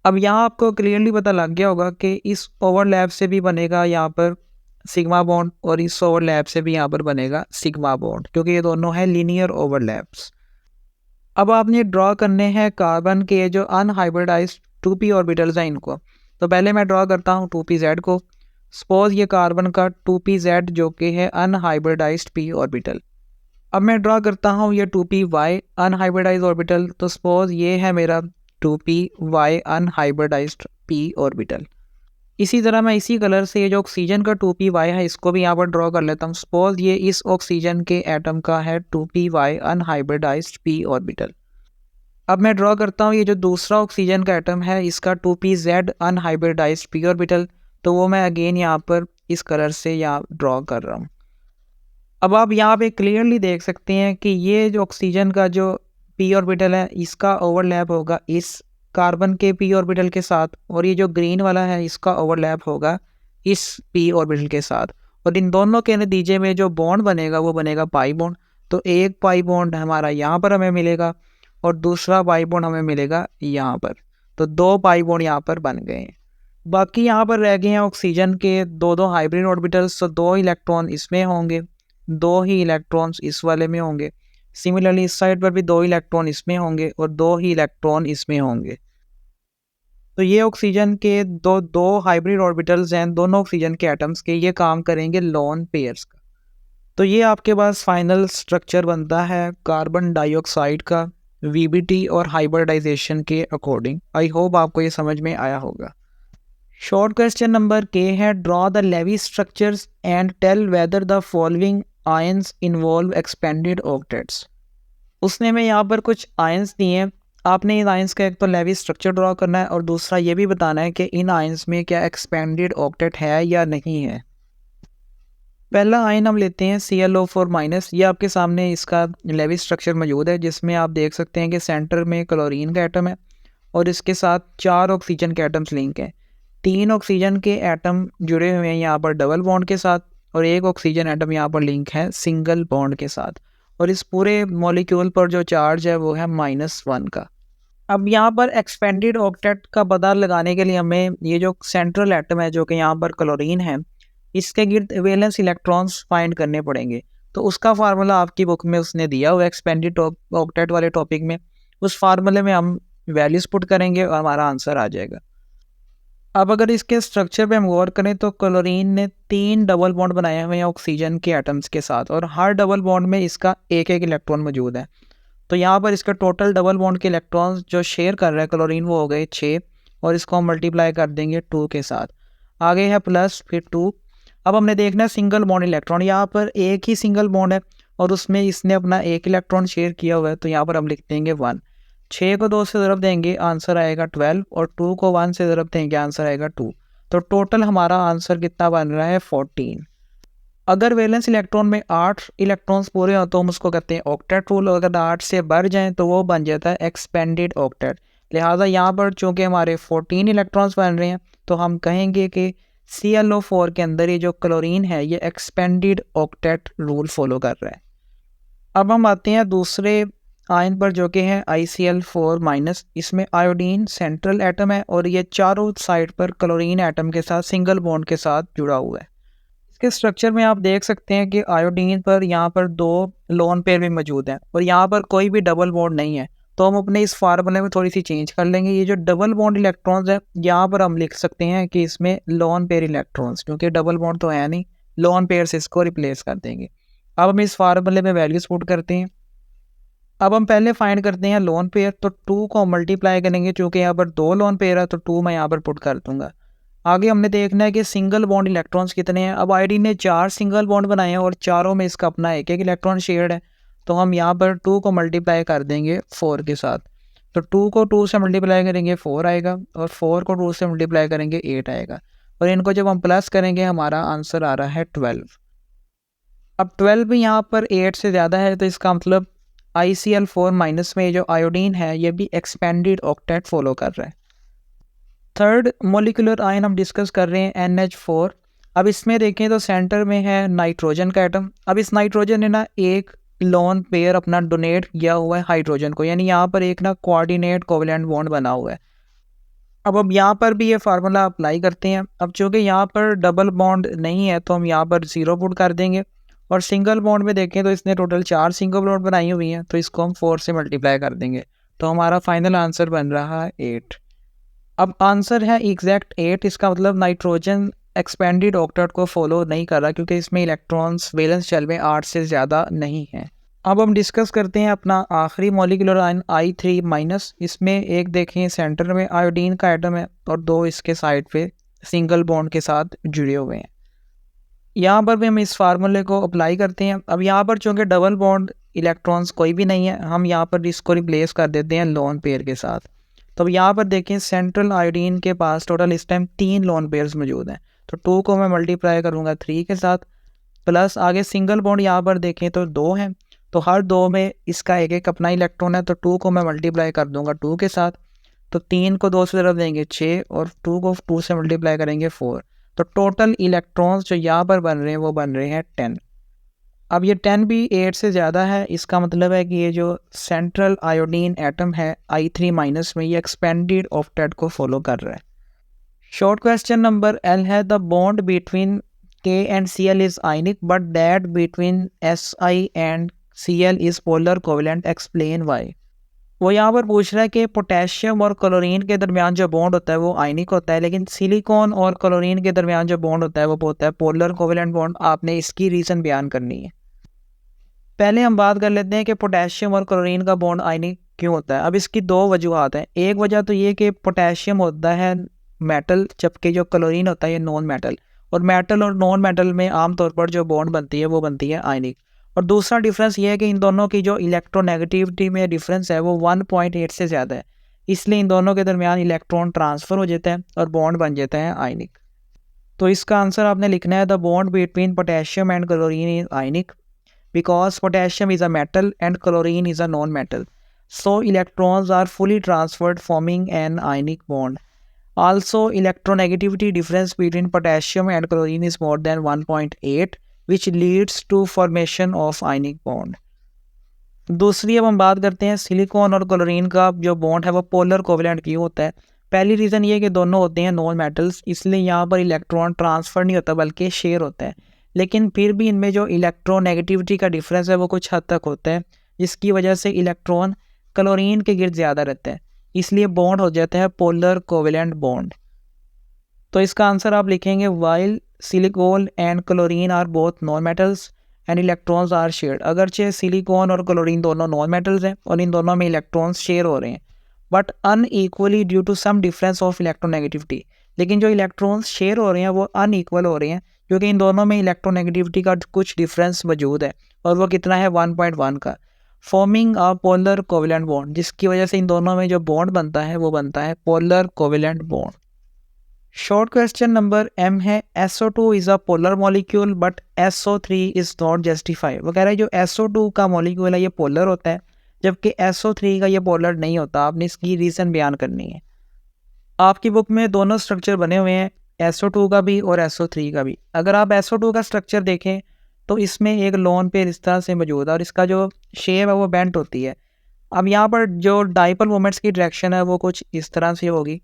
अब यहाँ आपको क्लियरली पता लग गया होगा कि इस ओवरलैप से भी बनेगा यहाँ पर सिग्मा बॉन्ड और इस ओवरलैप से भी यहाँ पर बनेगा सिग्मा बॉन्ड, क्योंकि ये दोनों हैं लीनियर ओवरलैप्स। अब आपने ड्रॉ करने हैं कार्बन के जो अनहाइब्रिडाइज्ड 2p ऑर्बिटल्स हैं इनको। तो पहले मैं ड्रॉ करता हूँ 2pz को। सपोज ये कार्बन का 2pz जो कि है अनहाइब्रिडाइज्ड p ऑर्बिटल। अब मैं ड्रा करता हूँ ये 2py अनहाइब्रिडाइज्ड ऑर्बिटल। तो सपोज ये है मेरा 2py अनहाइब्रिडाइज्ड p ऑर्बिटल। इसी तरह मैं इसी कलर से ये जो ऑक्सीजन का 2py है इसको भी यहाँ पर ड्रॉ कर लेता हूँ। सपोज ये इस ऑक्सीजन के एटम का है 2py अनहाइब्रिडाइज्ड p ऑर्बिटल। अब मैं ड्रॉ करता हूँ ये जो दूसरा ऑक्सीजन का एटम है इसका 2pz अनहाइब्रिडाइज्ड p ऑर्बिटल। तो वो मैं अगेन यहाँ पर इस कलर से यहाँ ड्रॉ कर रहा हूँ। अब आप यहाँ पे क्लियरली देख सकते हैं कि ये जो ऑक्सीजन का जो p ऑर्बिटल है इसका ओवरलैप होगा इस कार्बन के p ऑर्बिटल के साथ, और ये जो ग्रीन वाला है इसका ओवरलैप होगा इस p ऑर्बिटल के साथ, और इन दोनों के नतीजे में जो बॉन्ड बनेगा वो बनेगा पाई बॉन्ड। तो एक पाई बॉन्ड हमारा यहाँ पर हमें मिलेगा और दूसरा पाई बॉन्ड हमें मिलेगा यहाँ पर। तो 2 पाई बॉन्ड यहाँ पर बन गए हैं। बाकी यहाँ पर रह गए हैं ऑक्सीजन के दो हाइब्रिड ऑर्बिटल्स। तो 2 इलेक्ट्रॉन इसमें होंगे, 2 ही इलेक्ट्रॉन्स इस वाले में होंगे। सिमिलरली इस साइड पर भी 2 इलेक्ट्रॉन इसमें होंगे और 2 ही इलेक्ट्रॉन इसमें होंगे। तो ये ऑक्सीजन के दो हाइब्रिड ऑर्बिटल्स हैं, दोनों ऑक्सीजन के एटम्स के, ये काम करेंगे लोन पेयर्स का। तो ये आपके पास फाइनल स्ट्रक्चर बनता है कार्बन डाइऑक्साइड का वीबीटी और हाइब्रिडाइजेशन के अकॉर्डिंग। आई होप आपको ये समझ में आया होगा। शॉर्ट क्वेश्चन नंबर के है draw the Lewis structures and tell whether the following ions involve expanded octets. उसने हमें यहाँ पर कुछ आयंस दिए हैं, आपने इन आयंस का एक तो लेवी स्ट्रक्चर ड्रॉ करना है और दूसरा ये भी बताना है कि इन आयंस में क्या एक्सपेंडेड ऑक्टेट है या नहीं है। पहला आयन हम लेते हैं ClO4-। ये आपके सामने इसका लेवी स्ट्रक्चर मौजूद है जिसमें आप देख सकते हैं कि सेंटर में क्लोरीन का एटम है और इसके साथ 4 ऑक्सीजन के एटम्स लिंक हैं। 3 ऑक्सीजन के एटम जुड़े हुए हैं यहाँ पर डबल बॉन्ड के साथ और 1 ऑक्सीजन एटम यहाँ पर लिंक है सिंगल बॉन्ड के साथ, और इस पूरे मॉलिक्यूल पर जो चार्ज है वो है -1 का। अब यहाँ पर एक्सपेंडेड ऑक्टेट का पता लगाने के लिए हमें ये जो सेंट्रल एटम है जो कि यहाँ पर क्लोरीन है इसके गिर्द वैलेंस इलेक्ट्रॉन्स फाइंड करने पड़ेंगे। तो उसका फार्मूला आपकी बुक में उसने दिया हुआ है एक्सपेंडेड ऑक्टेट वाले टॉपिक में। उस फार्मूले में हम वैल्यूज पुट करेंगे और हमारा आंसर आ जाएगा। अब अगर इसके स्ट्रक्चर पे हम गौर करें तो क्लोरीन ने 3 डबल बॉन्ड बनाए हुए हैं ऑक्सीजन के एटम्स के साथ और हर डबल बॉन्ड में इसका एक इलेक्ट्रॉन मौजूद है। तो यहाँ पर इसका टोटल डबल बॉन्ड के इलेक्ट्रॉन्स जो शेयर कर रहा है क्लोरीन वो हो गए 6, और इसको हम मल्टीप्लाई कर देंगे 2 के साथ। आगे है प्लस फिर 2। अब हमने देखना है सिंगल बॉन्ड इलेक्ट्रॉन, यहाँ पर एक ही सिंगल बॉन्ड है और उसमें इसने अपना एक इलेक्ट्रॉन शेयर किया हुआ है। तो यहाँ पर हम लिख देंगे 1। 6 को 2 से ज़रब देंगे आंसर आएगा 12, और 2 को 1 से ज़रब देंगे आंसर आएगा 2। तो टोटल हमारा आंसर कितना बन रहा है 14। अगर वैलेंस इलेक्ट्रॉन में 8 इलेक्ट्रॉन्स पूरे हो तो हम उसको कहते हैं ऑक्टेट रूल। अगर 8 से बढ़ जाएँ तो वो बन जाता है एक्सपेंडेड ऑक्टेट। लिहाजा यहाँ पर चूँकि हमारे 14 इलेक्ट्रॉन्स बन रहे हैं तो हम कहेंगे कि ClO4 के अंदर ये जो क्लोरीन है ये एक्सपेंडेड ऑक्टेट रूल फॉलो कर रहा है। अब हम आते हैं दूसरे आयन पर जो कि है ICl4-। इसमें आयोडीन सेंट्रल एटम है और ये चारों साइड पर क्लोरीन एटम के साथ सिंगल बॉन्ड के साथ जुड़ा हुआ है। इसके स्ट्रक्चर में आप देख सकते हैं कि आयोडीन पर यहाँ पर 2 लोन पेयर भी मौजूद हैं और यहाँ पर कोई भी डबल बॉन्ड नहीं है। तो हम अपने इस फार्मूले में थोड़ी सी चेंज कर लेंगे। ये जो डबल बॉन्ड इलेक्ट्रॉन्स है यहाँ पर हम लिख सकते हैं कि इसमें लोन पेयर इलेक्ट्रॉन्स, क्योंकि डबल बॉन्ड तो है नहीं, लोन पेयर से इसको रिप्लेस कर देंगे। अब हम इस फार्मूले में वैल्यूज पुट करते हैं। अब हम पहले फाइंड करते हैं लोन पेयर। तो 2 को मल्टीप्लाई करेंगे, चूँकि यहाँ पर 2 लोन पेयर है तो 2 मैं यहाँ पर पुट कर दूंगा। आगे हमने देखना है कि सिंगल बॉन्ड इलेक्ट्रॉन्स कितने हैं। अब आयोडीन ने 4 सिंगल बॉन्ड बनाए हैं और चारों में इसका अपना एक इलेक्ट्रॉन शेयर्ड है। तो हम यहाँ पर 2 को मल्टीप्लाई कर देंगे 4 के साथ। तो 2 को 2 से मल्टीप्लाई करेंगे 4 आएगा और 4 को 2 से मल्टीप्लाई करेंगे 8 आएगा, और इनको जब हम प्लस करेंगे हमारा आंसर आ रहा है 12। अब 12 भी यहाँ पर 8 से ज़्यादा है तो इसका मतलब ICl4- में जो आयोडीन है ये भी एक्सपेंडेड ऑक्टेट फॉलो कर रहा है। थर्ड मॉलिक्यूलर आयन हम डिस्कस कर रहे हैं NH4। अब इसमें देखें तो सेंटर में है नाइट्रोजन का एटम। अब इस नाइट्रोजन ने ना एक लोन पेयर अपना डोनेट किया हुआ है हाइड्रोजन को, यानी यहाँ पर एक ना कोऑर्डिनेट कोवैलेंट बॉन्ड बना हुआ है। अब यहाँ पर भी ये फार्मूला अप्लाई करते हैं। अब चूँकि यहाँ पर डबल बॉन्ड नहीं है तो हम यहाँ पर 0 पुट कर देंगे, और सिंगल बॉन्ड में देखें तो इसने टोटल 4 सिंगल बॉन्ड बनाई हुई हैं तो इसको हम 4 से मल्टीप्लाई कर देंगे। तो हमारा फाइनल आंसर बन रहा है 8। अब आंसर है एग्जैक्ट 8, इसका मतलब नाइट्रोजन एक्सपेंडेड ऑक्टेट को फॉलो नहीं कर रहा क्योंकि इसमें इलेक्ट्रॉन्स वैलेंस शेल में 8 से ज़्यादा नहीं है। अब हम डिस्कस करते हैं अपना आखिरी मॉलिक्यूलर आयन I3-। इसमें एक देखें सेंटर में आयोडीन का एटम है और 2 इसके साइड पे सिंगल बॉन्ड के साथ जुड़े हुए हैं। यहाँ पर भी हम इस फार्मूले को अप्लाई करते हैं। अब यहाँ पर चूँकि डबल बॉन्ड इलेक्ट्रॉन्स कोई भी नहीं है, हम यहाँ पर इसको रिप्लेस कर देते हैं लोन पेयर के साथ। तो अब यहाँ पर देखें सेंट्रल आयोडीन के पास टोटल इस टाइम 3 लोन पेयर्स मौजूद हैं। तो 2 को मैं मल्टीप्लाई करूँगा 3 के साथ, प्लस आगे सिंगल बॉन्ड यहाँ पर देखें तो 2 हैं, तो हर 2 में इसका एक एक अपना इलेक्ट्रॉन है। तो 2 को मैं मल्टीप्लाई कर दूँगा 2 के साथ, तो 3 को 2 से तरफ देंगे 6 और 2 को 2 से मल्टीप्लाई करेंगे 4। तो टोटल इलेक्ट्रॉन्स जो यहाँ पर बन रहे हैं वो बन रहे हैं 10। अब ये 10 भी 8 से ज़्यादा है, इसका मतलब है कि ये जो सेंट्रल आयोडीन एटम है I3- में, ये एक्सपेंडेड ऑक्टेट को फॉलो कर रहा है। शॉर्ट क्वेश्चन नंबर L है the bond between K and Cl is ionic but that between Si and Cl is polar covalent, explain why. वो यहाँ पर पूछ रहा है कि पोटेशियम और क्लोरीन के दरमियान जो बॉन्ड होता है वो आयनिक होता है, लेकिन सिलिकॉन और क्लोरीन के दरमियान जो बॉन्ड होता है वो होता है पोलर कोवेलेंट बॉन्ड। आपने इसकी रीज़न बयान करनी है। पहले हम बात कर लेते हैं कि पोटेशियम और क्लोरीन का बॉन्ड आयनिक क्यों होता है। अब इसकी 2 वजूहत हैं। एक वजह तो ये कि पोटेशियम होता है मेटल, जबकि जो क्लोरीन होता है ये नॉन मेटल, और मेटल और नॉन मेटल में आमतौर पर जो बॉन्ड बनती है वो बनती है आयनिक। और दूसरा डिफरेंस ये है कि इन दोनों की जो इलेक्ट्रोनेगेटिविटी में डिफरेंस है वो 1.8 से ज़्यादा है, इसलिए इन दोनों के दरमियान इलेक्ट्रॉन ट्रांसफ़र हो जाता है और बॉन्ड बन जाता है आयनिक। तो इसका आंसर आपने लिखना है the bond between potassium and chlorine is ionic because potassium is a metal and chlorine is a non-metal. So electrons are fully transferred forming an ionic bond. Also, electronegativity difference between potassium and chlorine is more than 1.8 which leads to formation of ionic bond. दूसरी अब हम बात करते हैं silicon और chlorine का जो bond है वो पोलर कोवेलेंट क्यों होता है। पहली रीज़न ये है कि दोनों होते हैं नॉन मेटल्स, इसलिए यहाँ पर इलेक्ट्रॉन ट्रांसफ़र नहीं होता बल्कि शेयर होता है। लेकिन फिर भी इनमें जो इलेक्ट्रोनेगेटिविटी का डिफरेंस है वो कुछ हद तक होता है, जिसकी वजह से इलेक्ट्रॉन क्लोरीन के गिर्द ज़्यादा रहता है, इसलिए बॉन्ड हो जाता है पोलर कोवेलेंट बॉन्ड। तो इसका आंसर आप लिखेंगे while silicon and chlorine are both non metals and electrons are shared. अगरचे सिलिकॉन और क्लोरीन दोनों नॉन मेटल्स हैं और इन दोनों में इलेक्ट्रॉन्स शेयर हो रहे हैं, but unequally due to some difference of electronegativity. लेकिन जो इलेक्ट्रॉन्स शेयर हो रहे हैं वो अनईक्वल हो रहे हैं क्योंकि इन दोनों में इलेक्ट्रोनेगेटिविटी का कुछ डिफरेंस मौजूद है, और वो कितना है 1.1 का, forming a polar covalent bond, जिसकी वजह से इन दोनों में जो बॉन्ड बनता है वो बनता है polar covalent bond. Short question number M है SO2 is a polar molecule but SO3 is not justified. वो कह रहा है जो SO2 का मॉलिक्यूल है ये पोलर होता है जबकि SO3 का ये पोलर नहीं होता। आपने इसकी रीज़न बयान करनी है। आपकी बुक में दोनों स्ट्रक्चर बने हुए हैं, SO2 का भी और SO3 का भी। अगर आप SO2 का स्ट्रक्चर देखें तो इसमें एक लोन पेयर इस तरह से मौजूद है और इसका जो शेप है वो बेंट होती है। अब यहाँ पर जो डाइपोल मोमेंट्स की डायरेक्शन है वो कुछ इस तरह से होगी।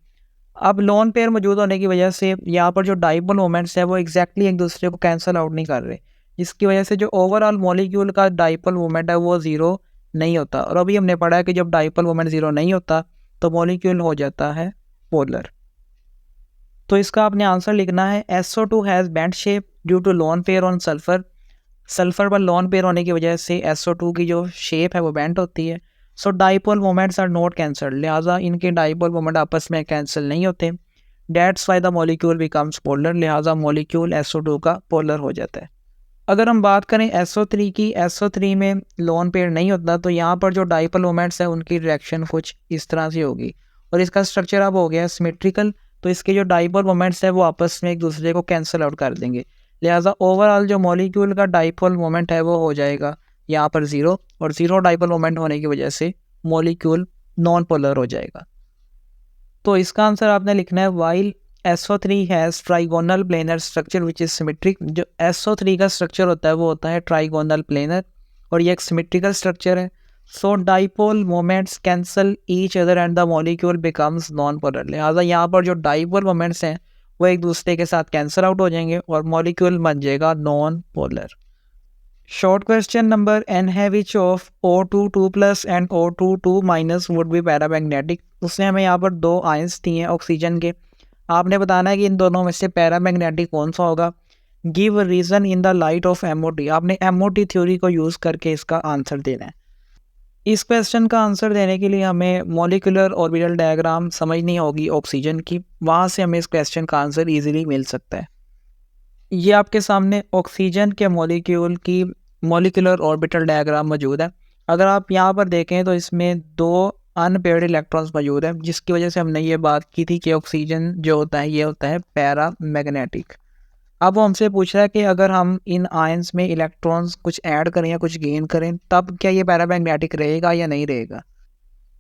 अब लोन पेयर मौजूद होने की वजह से यहाँ पर जो डाइपोल मोमेंट्स है वो एग्जैक्टली एक दूसरे को कैंसिल आउट नहीं कर रहे, जिसकी वजह से जो ओवरऑल मॉलिक्यूल का डाइपोल मोमेंट है वो ज़ीरो नहीं होता। और अभी हमने पढ़ा है कि जब डाइपोल मोमेंट ज़ीरो नहीं होता तो मॉलिक्यूल हो जाता है पोलर। तो इसका आपने आंसर लिखना है SO2 has bent shape due to lone pair on sulphur. Sulphur पर लोन पेयर होने की वजह से SO2 की जो शेप है वो बेंट होती है। So dipole moments are not cancelled, लिहाजा इनके डाइपोल मोमेंट आपस में कैंसिल नहीं होते। That's why the molecule becomes polar, लिहाजा मॉलिक्यूल SO2 का पोलर हो जाता है। अगर हम बात करें SO3 की, SO3 में लोन पेयर नहीं होता तो यहाँ पर जो डाइपोल मोमेंट्स है उनकी डायरेक्शन कुछ इस तरह से होगी और इसका स्ट्रक्चर अब हो गया सिमेट्रिकल। तो इसके जो डाइपोल मोमेंट्स है वो आपस में एक दूसरे को कैंसिल आउट कर देंगे, लिहाजा ओवरऑल जो मॉलिक्यूल का डाइपोल मोमेंट है वो हो जाएगा यहाँ पर ज़ीरो, और ज़ीरो डाइपोल मोमेंट होने की वजह से मॉलिक्यूल नॉन पोलर हो जाएगा। तो इसका आंसर आपने लिखना है while SO3 has trigonal planar structure which is symmetric. जो SO3 का स्ट्रक्चर होता है वो होता है ट्राइगोनल प्लेनर और ये एक सिमेट्रिकल स्ट्रक्चर है। So dipole moments cancel each other and the molecule becomes non polar, लिहाजा यहाँ पर जो डाइपोल मोमेंट्स हैं वो एक दूसरे के साथ कैंसिल आउट हो जाएंगे और मॉलिक्यूल बन जाएगा non polar. Short question number N है which of O2 2+ and O2 2- would be paramagnetic. उसने हमें यहाँ पर 2 आयंस दिए हैं ऑक्सीजन के। आपने बताना है कि इन दोनों में से पैरामैग्नेटिक कौन सा होगा। Give reason in the light of MOT, आपने एमओटी थ्योरी को यूज़ करके इसका आंसर देना है। इस क्वेश्चन का आंसर देने के लिए हमें मॉलिक्यूलर ऑर्बिटल डायग्राम समझनी होगी ऑक्सीजन की, वहाँ से हमें इस क्वेश्चन का आंसर ईजिली मिल सकता है। ये आपके सामने ऑक्सीजन के मॉलिक्यूल की मॉलिक्यूलर ऑर्बिटल डायग्राम मौजूद है। अगर आप यहाँ पर देखें तो इसमें 2 अनपेयर्ड इलेक्ट्रॉन्स मौजूद है, जिसकी वजह से हमने ये बात की थी कि ऑक्सीजन जो होता है ये होता है पैरामैग्नेटिक। अब वो हमसे पूछ रहा है कि अगर हम इन आयंस में इलेक्ट्रॉन्स कुछ ऐड करें या कुछ गेन करें तब क्या ये पैरामैग्नेटिक रहेगा या नहीं रहेगा।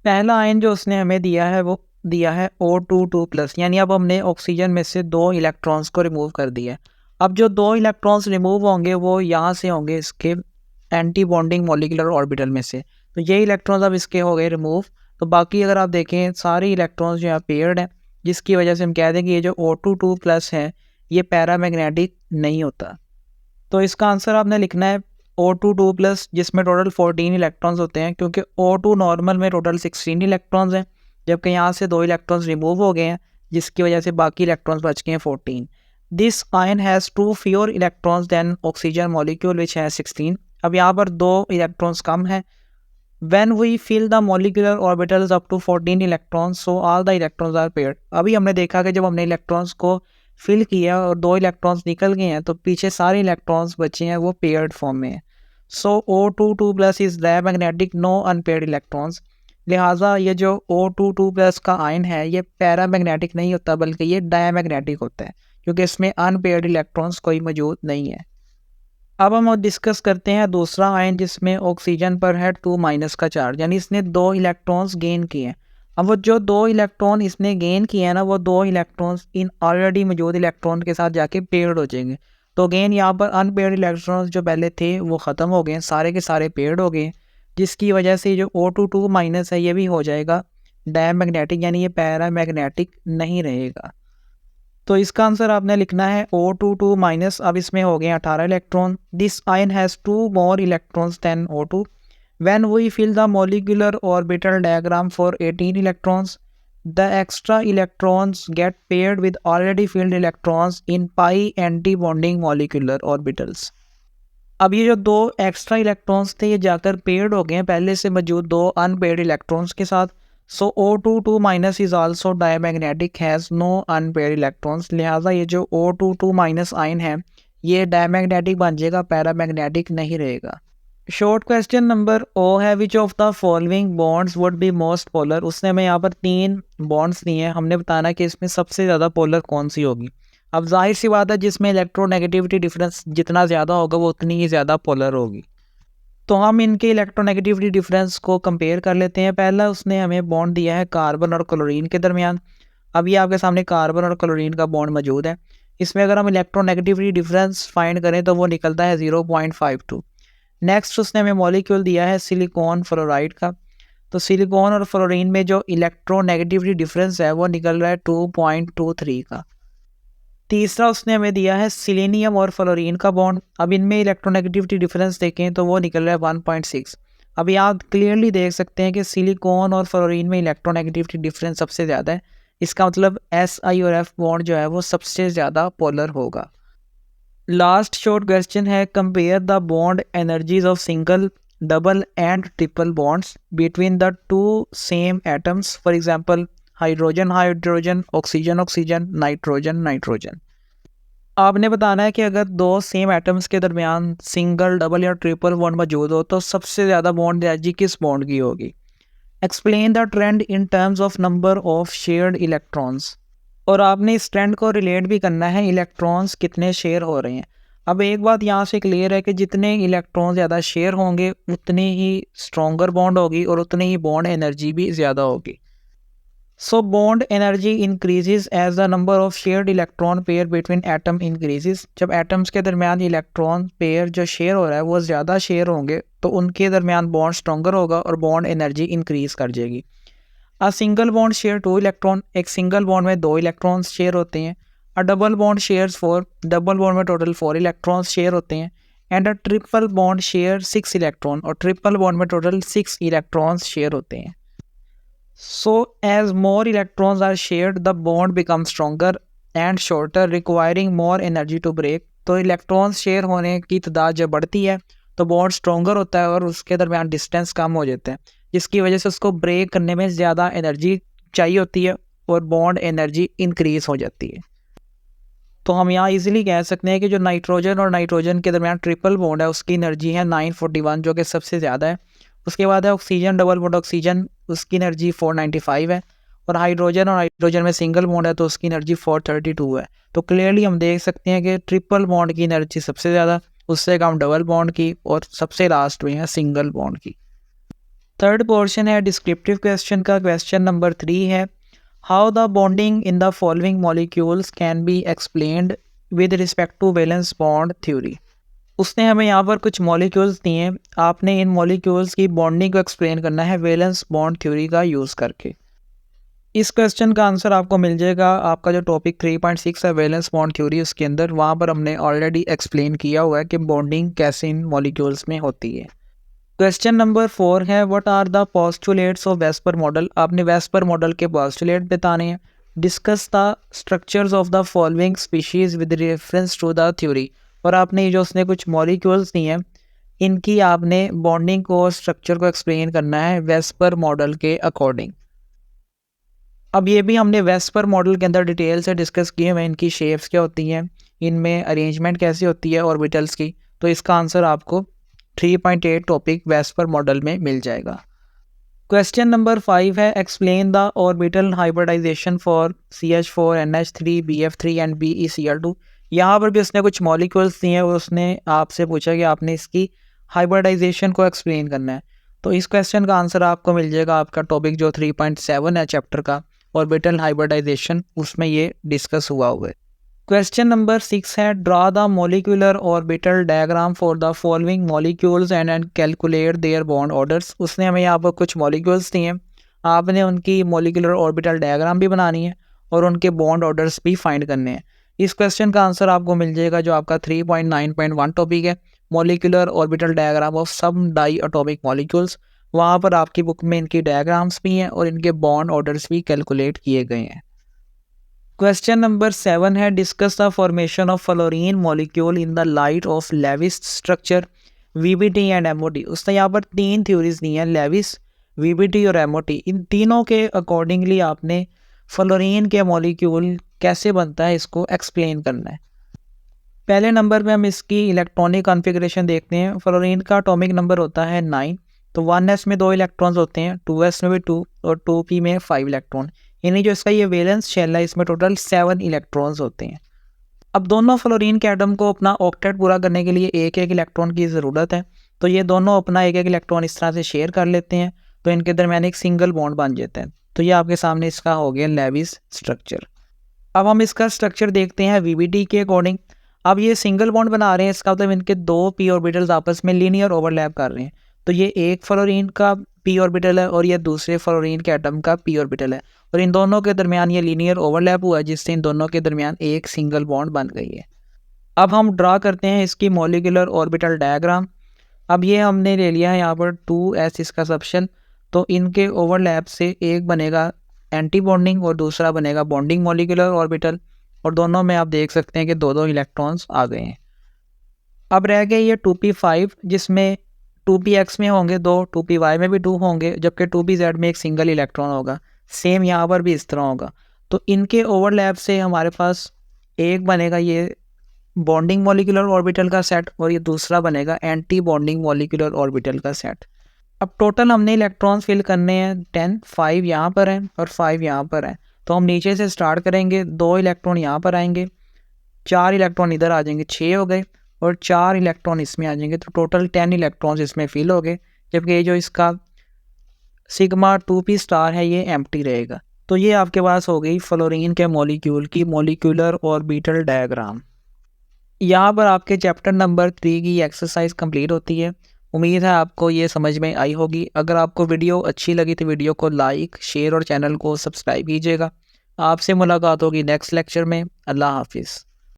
पहला आयन जो उसने हमें दिया है वो दिया है O22+, यानी अब हमने ऑक्सीजन में से 2 इलेक्ट्रॉन्स को रिमूव कर दिया है। अब जो 2 इलेक्ट्रॉन्स रिमूव होंगे वो यहाँ से होंगे इसके एंटी बॉन्डिंग मॉलिक्यूलर ऑर्बिटल में से, तो ये इलेक्ट्रॉन्स अब इसके हो गए रिमूव। तो बाकी अगर आप देखें सारे इलेक्ट्रॉन्स जो यहाँ पेयर्ड हैं, जिसकी वजह से हम कह दें कि ये जो O22+ है ये पैरामैग्नेटिक नहीं होता। तो इसका आंसर आपने लिखना है O22+, जिसमें टोटल 14 इलेक्ट्रॉन्स होते हैं, क्योंकि O2 नॉर्मल में टोटल 16 इलेक्ट्रॉन्स हैं, जबकि यहाँ से 2 इलेक्ट्रॉन्स रिमूव हो गए हैं, जिसकी वजह से बाकी इलेक्ट्रॉन्स बच गए हैं 14। This ion has 2 fewer electrons than oxygen molecule which है 16। अब यहाँ पर 2 इलेक्ट्रॉन्स कम है। When we fill the molecular orbitals up to 14 electrons, so all the electrons are paired। अभी हमने देखा कि जब हमने इलेक्ट्रॉन्स को फिल किया और 2 इलेक्ट्रॉन्स निकल गए हैं तो पीछे सारे इलेक्ट्रॉन्स बचे हैं वो पेयर्ड फॉर्म में है। So O22+ is diamagnetic, no unpaired electrons. लिहाजा ये जो O22+ का आयन है ये पैरामैग्नेटिक नहीं होता बल्कि ये डायमैग्नेटिक होता है, क्योंकि इसमें अनपेयर्ड इलेक्ट्रॉन्स कोई मौजूद नहीं है। अब हम डिस्कस करते हैं दूसरा आयन जिसमें ऑक्सीजन पर है 2- का चार्ज, यानी इसने 2 इलेक्ट्रॉन्स गेन किए हैं। अब वो जो 2 इलेक्ट्रॉन इसने गेन किए हैं ना, वो 2 इलेक्ट्रॉन्स इन ऑलरेडी मौजूद इलेक्ट्रॉन के साथ जाके पेयर्ड हो जाएंगे। तो अगेन यहाँ पर अनपेयर्ड इलेक्ट्रॉन्स जो पहले थे वो ख़त्म हो गए, सारे के सारे पेयर्ड हो गए, जिसकी वजह से जो O22- है ये भी हो जाएगा डायमैग्नेटिक, यानी ये पैरामैग्नेटिक नहीं रहेगा। तो इसका आंसर आपने लिखना है O22-। अब इसमें हो गए 18 electron. This ion has 2 more electrons than O2। When we fill the molecular orbital diagram for 18 electrons, the extra electrons get paired with already filled electrons in pi anti-bonding molecular orbitals। अब ये जो 2 extra electrons थे ये जाकर paired हो गए हैं पहले से मौजूद 2 अनपेयर्ड इलेक्ट्रॉन्स के साथ। So O22- is also diamagnetic, has no unpaired electrons. लिहाजा ये जो O22- आयन है ये डायमैग्नेटिक बन जाएगा, पैरामैग्नेटिक नहीं रहेगा। शॉर्ट क्वेश्चन नंबर O है, which of the following bonds would be most polar. उसने हमें यहाँ पर 3 बॉन्ड्स दिए हैं, हमने बताना कि इसमें सबसे ज़्यादा पोलर कौन सी होगी। अब जाहिर सी बात है जिसमें इलेक्ट्रोनेगेटिविटी डिफरेंस जितना ज़्यादा होगा वो उतनी ही ज़्यादा पोलर होगी। तो हम इनके इलेक्ट्रोनेगेटिविटी डिफरेंस को कंपेयर कर लेते हैं। पहला उसने हमें बॉन्ड दिया है कार्बन और क्लोरीन के दरमियान। अब ये आपके सामने कार्बन और क्लोरीन का बॉन्ड मौजूद है। इसमें अगर हम इलेक्ट्रोनेगेटिविटी डिफरेंस फाइंड करें तो वो निकलता है 0.52। नेक्स्ट उसने हमें मॉलिक्यूल दिया है सिलिकॉन फ्लोराइड का। तो सिलिकॉन और फ्लोरीन में जो इलेक्ट्रोनेगेटिविटी डिफरेंस है वो निकल रहा है 2.23 का। तीसरा उसने हमें दिया है सिलीनियम और फ्लोरीन का बॉन्ड। अब इनमें इलेक्ट्रोनेगेटिविटी डिफरेंस देखें तो वो निकल रहा है 1.6। अब यहाँ क्लियरली देख सकते हैं कि सिलिकॉन और फ्लोरीन में इलेक्ट्रोनेगेटिविटी डिफरेंस सबसे ज़्यादा है। इसका मतलब SI और F बॉन्ड जो है वो सबसे ज़्यादा पोलर होगा। लास्ट शॉर्ट क्वेश्चन है, compare the bond energies of single, double and triple bonds between the 2 same atoms. For example hydrogen hydrogen, oxygen oxygen, nitrogen nitrogen. आपने बताना है कि अगर 2 सेम एटम्स के दरमियान सिंगल, डबल या ट्रिपल बॉन्ड मौजूद हो तो सबसे ज़्यादा बॉन्ड एनर्जी किस बॉन्ड की होगी। Explain the trend in terms of number of shared electrons. और आपने इस ट्रेंड को रिलेट भी करना है इलेक्ट्रॉन्स कितने शेयर हो रहे हैं। अब एक बात यहाँ से क्लियर है कि जितने इलेक्ट्रॉन ज़्यादा शेयर होंगे उतनी ही स्ट्रॉन्गर बॉन्ड होगी और उतनी ही बॉन्ड एनर्जी भी ज़्यादा होगी। So bond energy increases as the number of shared electron pair between atom increases. जब एटम्स के दरमियान इलेक्ट्रॉन पेयर जो शेयर हो रहा है वो ज़्यादा शेयर होंगे तो उनके दरमियान बॉन्ड स्ट्रॉन्गर होगा और बॉन्ड एनर्जी इंक्रीज कर जाएगी। अ सिंगल बॉन्ड शेयर 2 इलेक्ट्रॉन, एक सिंगल बॉन्ड में 2 इलेक्ट्रॉन्स शेयर होते हैं। अ double bond shares 4, double bond में टोटल 4 इलेक्ट्रॉन्स शेयर होते हैं। And a triple bond share 6 electron, और ट्रिपल बॉन्ड में टोटल 6 इलेक्ट्रॉन्स शेयर होते हैं। So as more electrons are shared, the bond becomes stronger and shorter, requiring more energy to break. तो electrons share होने की तादाद जब बढ़ती है तो बॉन्ड स्ट्रॉन्गर होता है और उसके दरमियान डिस्टेंस कम हो जाते हैं, जिसकी वजह से उसको ब्रेक करने में ज़्यादा एनर्जी चाहिए होती है और बॉन्ड एनर्जी इंक्रीज हो जाती है। तो हम यहाँ इजीली कह सकते हैं कि जो नाइट्रोजन और नाइट्रोजन के दरमियान ट्रिपल बॉन्ड है उसकी एनर्जी है 941, जो कि सबसे ज़्यादा है। उसके बाद है ऑक्सीजन, डबल बॉन्ड ऑक्सीजन, उसकी एनर्जी 495 है। और हाइड्रोजन और हाइड्रोजन में सिंगल बॉन्ड है तो उसकी एनर्जी 432 है। तो क्लियरली हम देख सकते हैं कि ट्रिपल बॉन्ड की एनर्जी सबसे ज़्यादा, उससे कम डबल बॉन्ड की, और सबसे लास्ट में है सिंगल बॉन्ड की। थर्ड पोर्शन है डिस्क्रिप्टिव क्वेश्चन का। क्वेश्चन नंबर 3 है, how the bonding in the following molecules can be explained with respect to valence bond theory. उसने हमें यहाँ पर कुछ मॉलिक्यूल्स दिए हैं, आपने इन मॉलिक्यूल्स की बॉन्डिंग को एक्सप्लेन करना है वैलेंस बॉन्ड थ्योरी का यूज़ करके। इस क्वेश्चन का आंसर आपको मिल जाएगा आपका जो टॉपिक 3.6 है वैलेंस बॉन्ड थ्योरी, उसके अंदर वहाँ पर हमने ऑलरेडी एक्सप्लेन किया हुआ है कि बॉन्डिंग कैसे इन मॉलिक्यूल्स में होती है। क्वेश्चन नंबर 4 है, what are the postulates of VSEPR model. आपने वेस्पर मॉडल के पोस्टुलेट बताने हैं। Discuss the structures of the following species with reference to the theory. और आपने जो उसने कुछ मॉलिक्यूल्स दिए हैं इनकी आपने बॉन्डिंग को और स्ट्रक्चर को एक्सप्लेन करना है वेस्पर मॉडल के अकॉर्डिंग। अब ये भी हमने वेस्पर मॉडल के अंदर डिटेल से डिस्कस किए हुए, इनकी शेप्स क्या होती हैं, इनमें अरेंजमेंट कैसी होती है ऑर्बिटल्स की। तो इसका आंसर आपको 3.8 टॉपिक वेस्पर मॉडल में मिल जाएगा। क्वेश्चन नंबर 5 है, explain the orbital hybridization for CH4NH3 BF3 and BeCl2। यहाँ पर भी उसने कुछ मॉलिक्यूल्स दिए हैं और उसने आपसे पूछा कि आपने इसकी हाइब्रिडाइजेशन को एक्सप्लेन करना है। तो इस क्वेश्चन का आंसर आपको मिल जाएगा आपका टॉपिक जो 3.7 है चैप्टर का ऑर्बिटल हाइब्रिडाइजेशन, उसमें ये डिस्कस हुआ है। क्वेश्चन नंबर 6 है, draw the molecular orbital diagram for the following molecules and calculate their bond orders. उसने हमें यहाँ पर कुछ मॉलिक्यूल्स दिए हैं, आपने उनकी मॉलिक्यूलर ऑर्बिटल डायग्राम भी बनानी है और उनके बॉन्ड ऑर्डर्स भी फाइंड करने हैं। इस क्वेश्चन का आंसर आपको मिल जाएगा जो आपका 3.9.1 टॉपिक है molecular orbital diagram of some diatomic molecules. वहाँ पर आपकी बुक में इनकी डायग्राम्स भी हैं और इनके बॉन्ड ऑर्डर्स भी कैलकुलेट किए गए हैं। क्वेश्चन नंबर 7 है, discuss the formation of fluorine molecule in the light of Lewis structure VBT and MOT। उसने यहाँ पर 3 थ्योरीज दी हैं, लेविस, VBT और MOT। इन तीनों के अकॉर्डिंगली आपने फ्लोरीन के मॉलिक्यूल कैसे बनता है इसको एक्सप्लेन करना है। पहले नंबर पे हम इसकी इलेक्ट्रॉनिक कॉन्फ़िगरेशन देखते हैं। फ्लोरीन का एटॉमिक नंबर होता है 9। तो 1s में 2 इलेक्ट्रॉन्स होते हैं, 2s में भी 2 और 2p में 5 इलेक्ट्रॉन, यानी जो इसका ये वैलेंस शेल है इसमें टोटल 7 इलेक्ट्रॉन्स होते हैं। अब दोनों फ्लोरीन के एटम को अपना ऑक्टेट पूरा करने के लिए एक एक इलेक्ट्रॉन की ज़रूरत है। तो ये दोनों अपना एक एक इलेक्ट्रॉन इस तरह से शेयर कर लेते हैं तो इनके दरमियान एक सिंगल बॉन्ड बन जाता है। तो ये आपके सामने इसका हो गया लेविस स्ट्रक्चर। अब हम इसका स्ट्रक्चर देखते हैं VBT के अकॉर्डिंग। अब ये सिंगल बॉन्ड बना रहे हैं, इसका मतलब इनके 2 p ऑर्बिटल्स आपस में लीनियर ओवरलैप कर रहे हैं। तो ये एक फ्लोरीन का p ऑर्बिटल है और ये दूसरे फ्लोरीन के एटम का p ऑर्बिटल है और इन दोनों के दरमियान ये लीनियर ओवरलैप हुआ है जिससे इन दोनों के दरमियान एक सिंगल बॉन्ड बन गई है। अब हम ड्रा करते हैं इसकी मॉलिक्यूलर ऑर्बिटल डायग्राम। अब ये हमने ले लिया है यहाँ पर 2s इसका सबशेल। तो इनके ओवरलैप से एक बनेगा एंटी बॉन्डिंग और दूसरा बनेगा बॉन्डिंग मॉलिक्यूलर ऑर्बिटल, और दोनों में आप देख सकते हैं कि 2-2 इलेक्ट्रॉन्स आ गए हैं। अब रह गए ये 2p5 जिसमें 2px में होंगे 2, 2py में भी 2 होंगे, जबकि 2pz में एक सिंगल इलेक्ट्रॉन होगा। सेम यहाँ पर भी इस तरह होगा। तो इनके ओवरलैप से हमारे पास एक बनेगा ये बॉन्डिंग मॉलिक्यूलर ऑर्बिटल का सेट और ये दूसरा बनेगा एंटी बॉन्डिंग मॉलिक्यूलर ऑर्बिटल का सेट। अब टोटल हमने इलेक्ट्रॉन्स फिल करने हैं 10, 5 यहाँ पर हैं और 5 यहाँ पर हैं। तो हम नीचे से स्टार्ट करेंगे, 2 इलेक्ट्रॉन यहाँ पर आएंगे, 4 इलेक्ट्रॉन इधर आ जाएंगे, 6 हो गए, और 4 इलेक्ट्रॉन इसमें आ जाएंगे। तो टोटल 10 इलेक्ट्रॉन्स इसमें फिल हो गए, जबकि ये जो इसका सिग्मा 2p स्टार है ये एम्प्टी रहेगा। तो ये आपके पास हो गई फ्लोरीन के मॉलिक्यूल की मॉलिक्यूलर ऑर्बिटल डायग्राम। यहाँ पर आपके चैप्टर नंबर 3 की एक्सरसाइज कंप्लीट होती है। उम्मीद है आपको ये समझ में आई होगी। अगर आपको वीडियो अच्छी लगी तो वीडियो को लाइक, शेयर और चैनल को सब्सक्राइब कीजिएगा। आपसे मुलाकात होगी नेक्स्ट लेक्चर में। अल्लाह हाफिज़।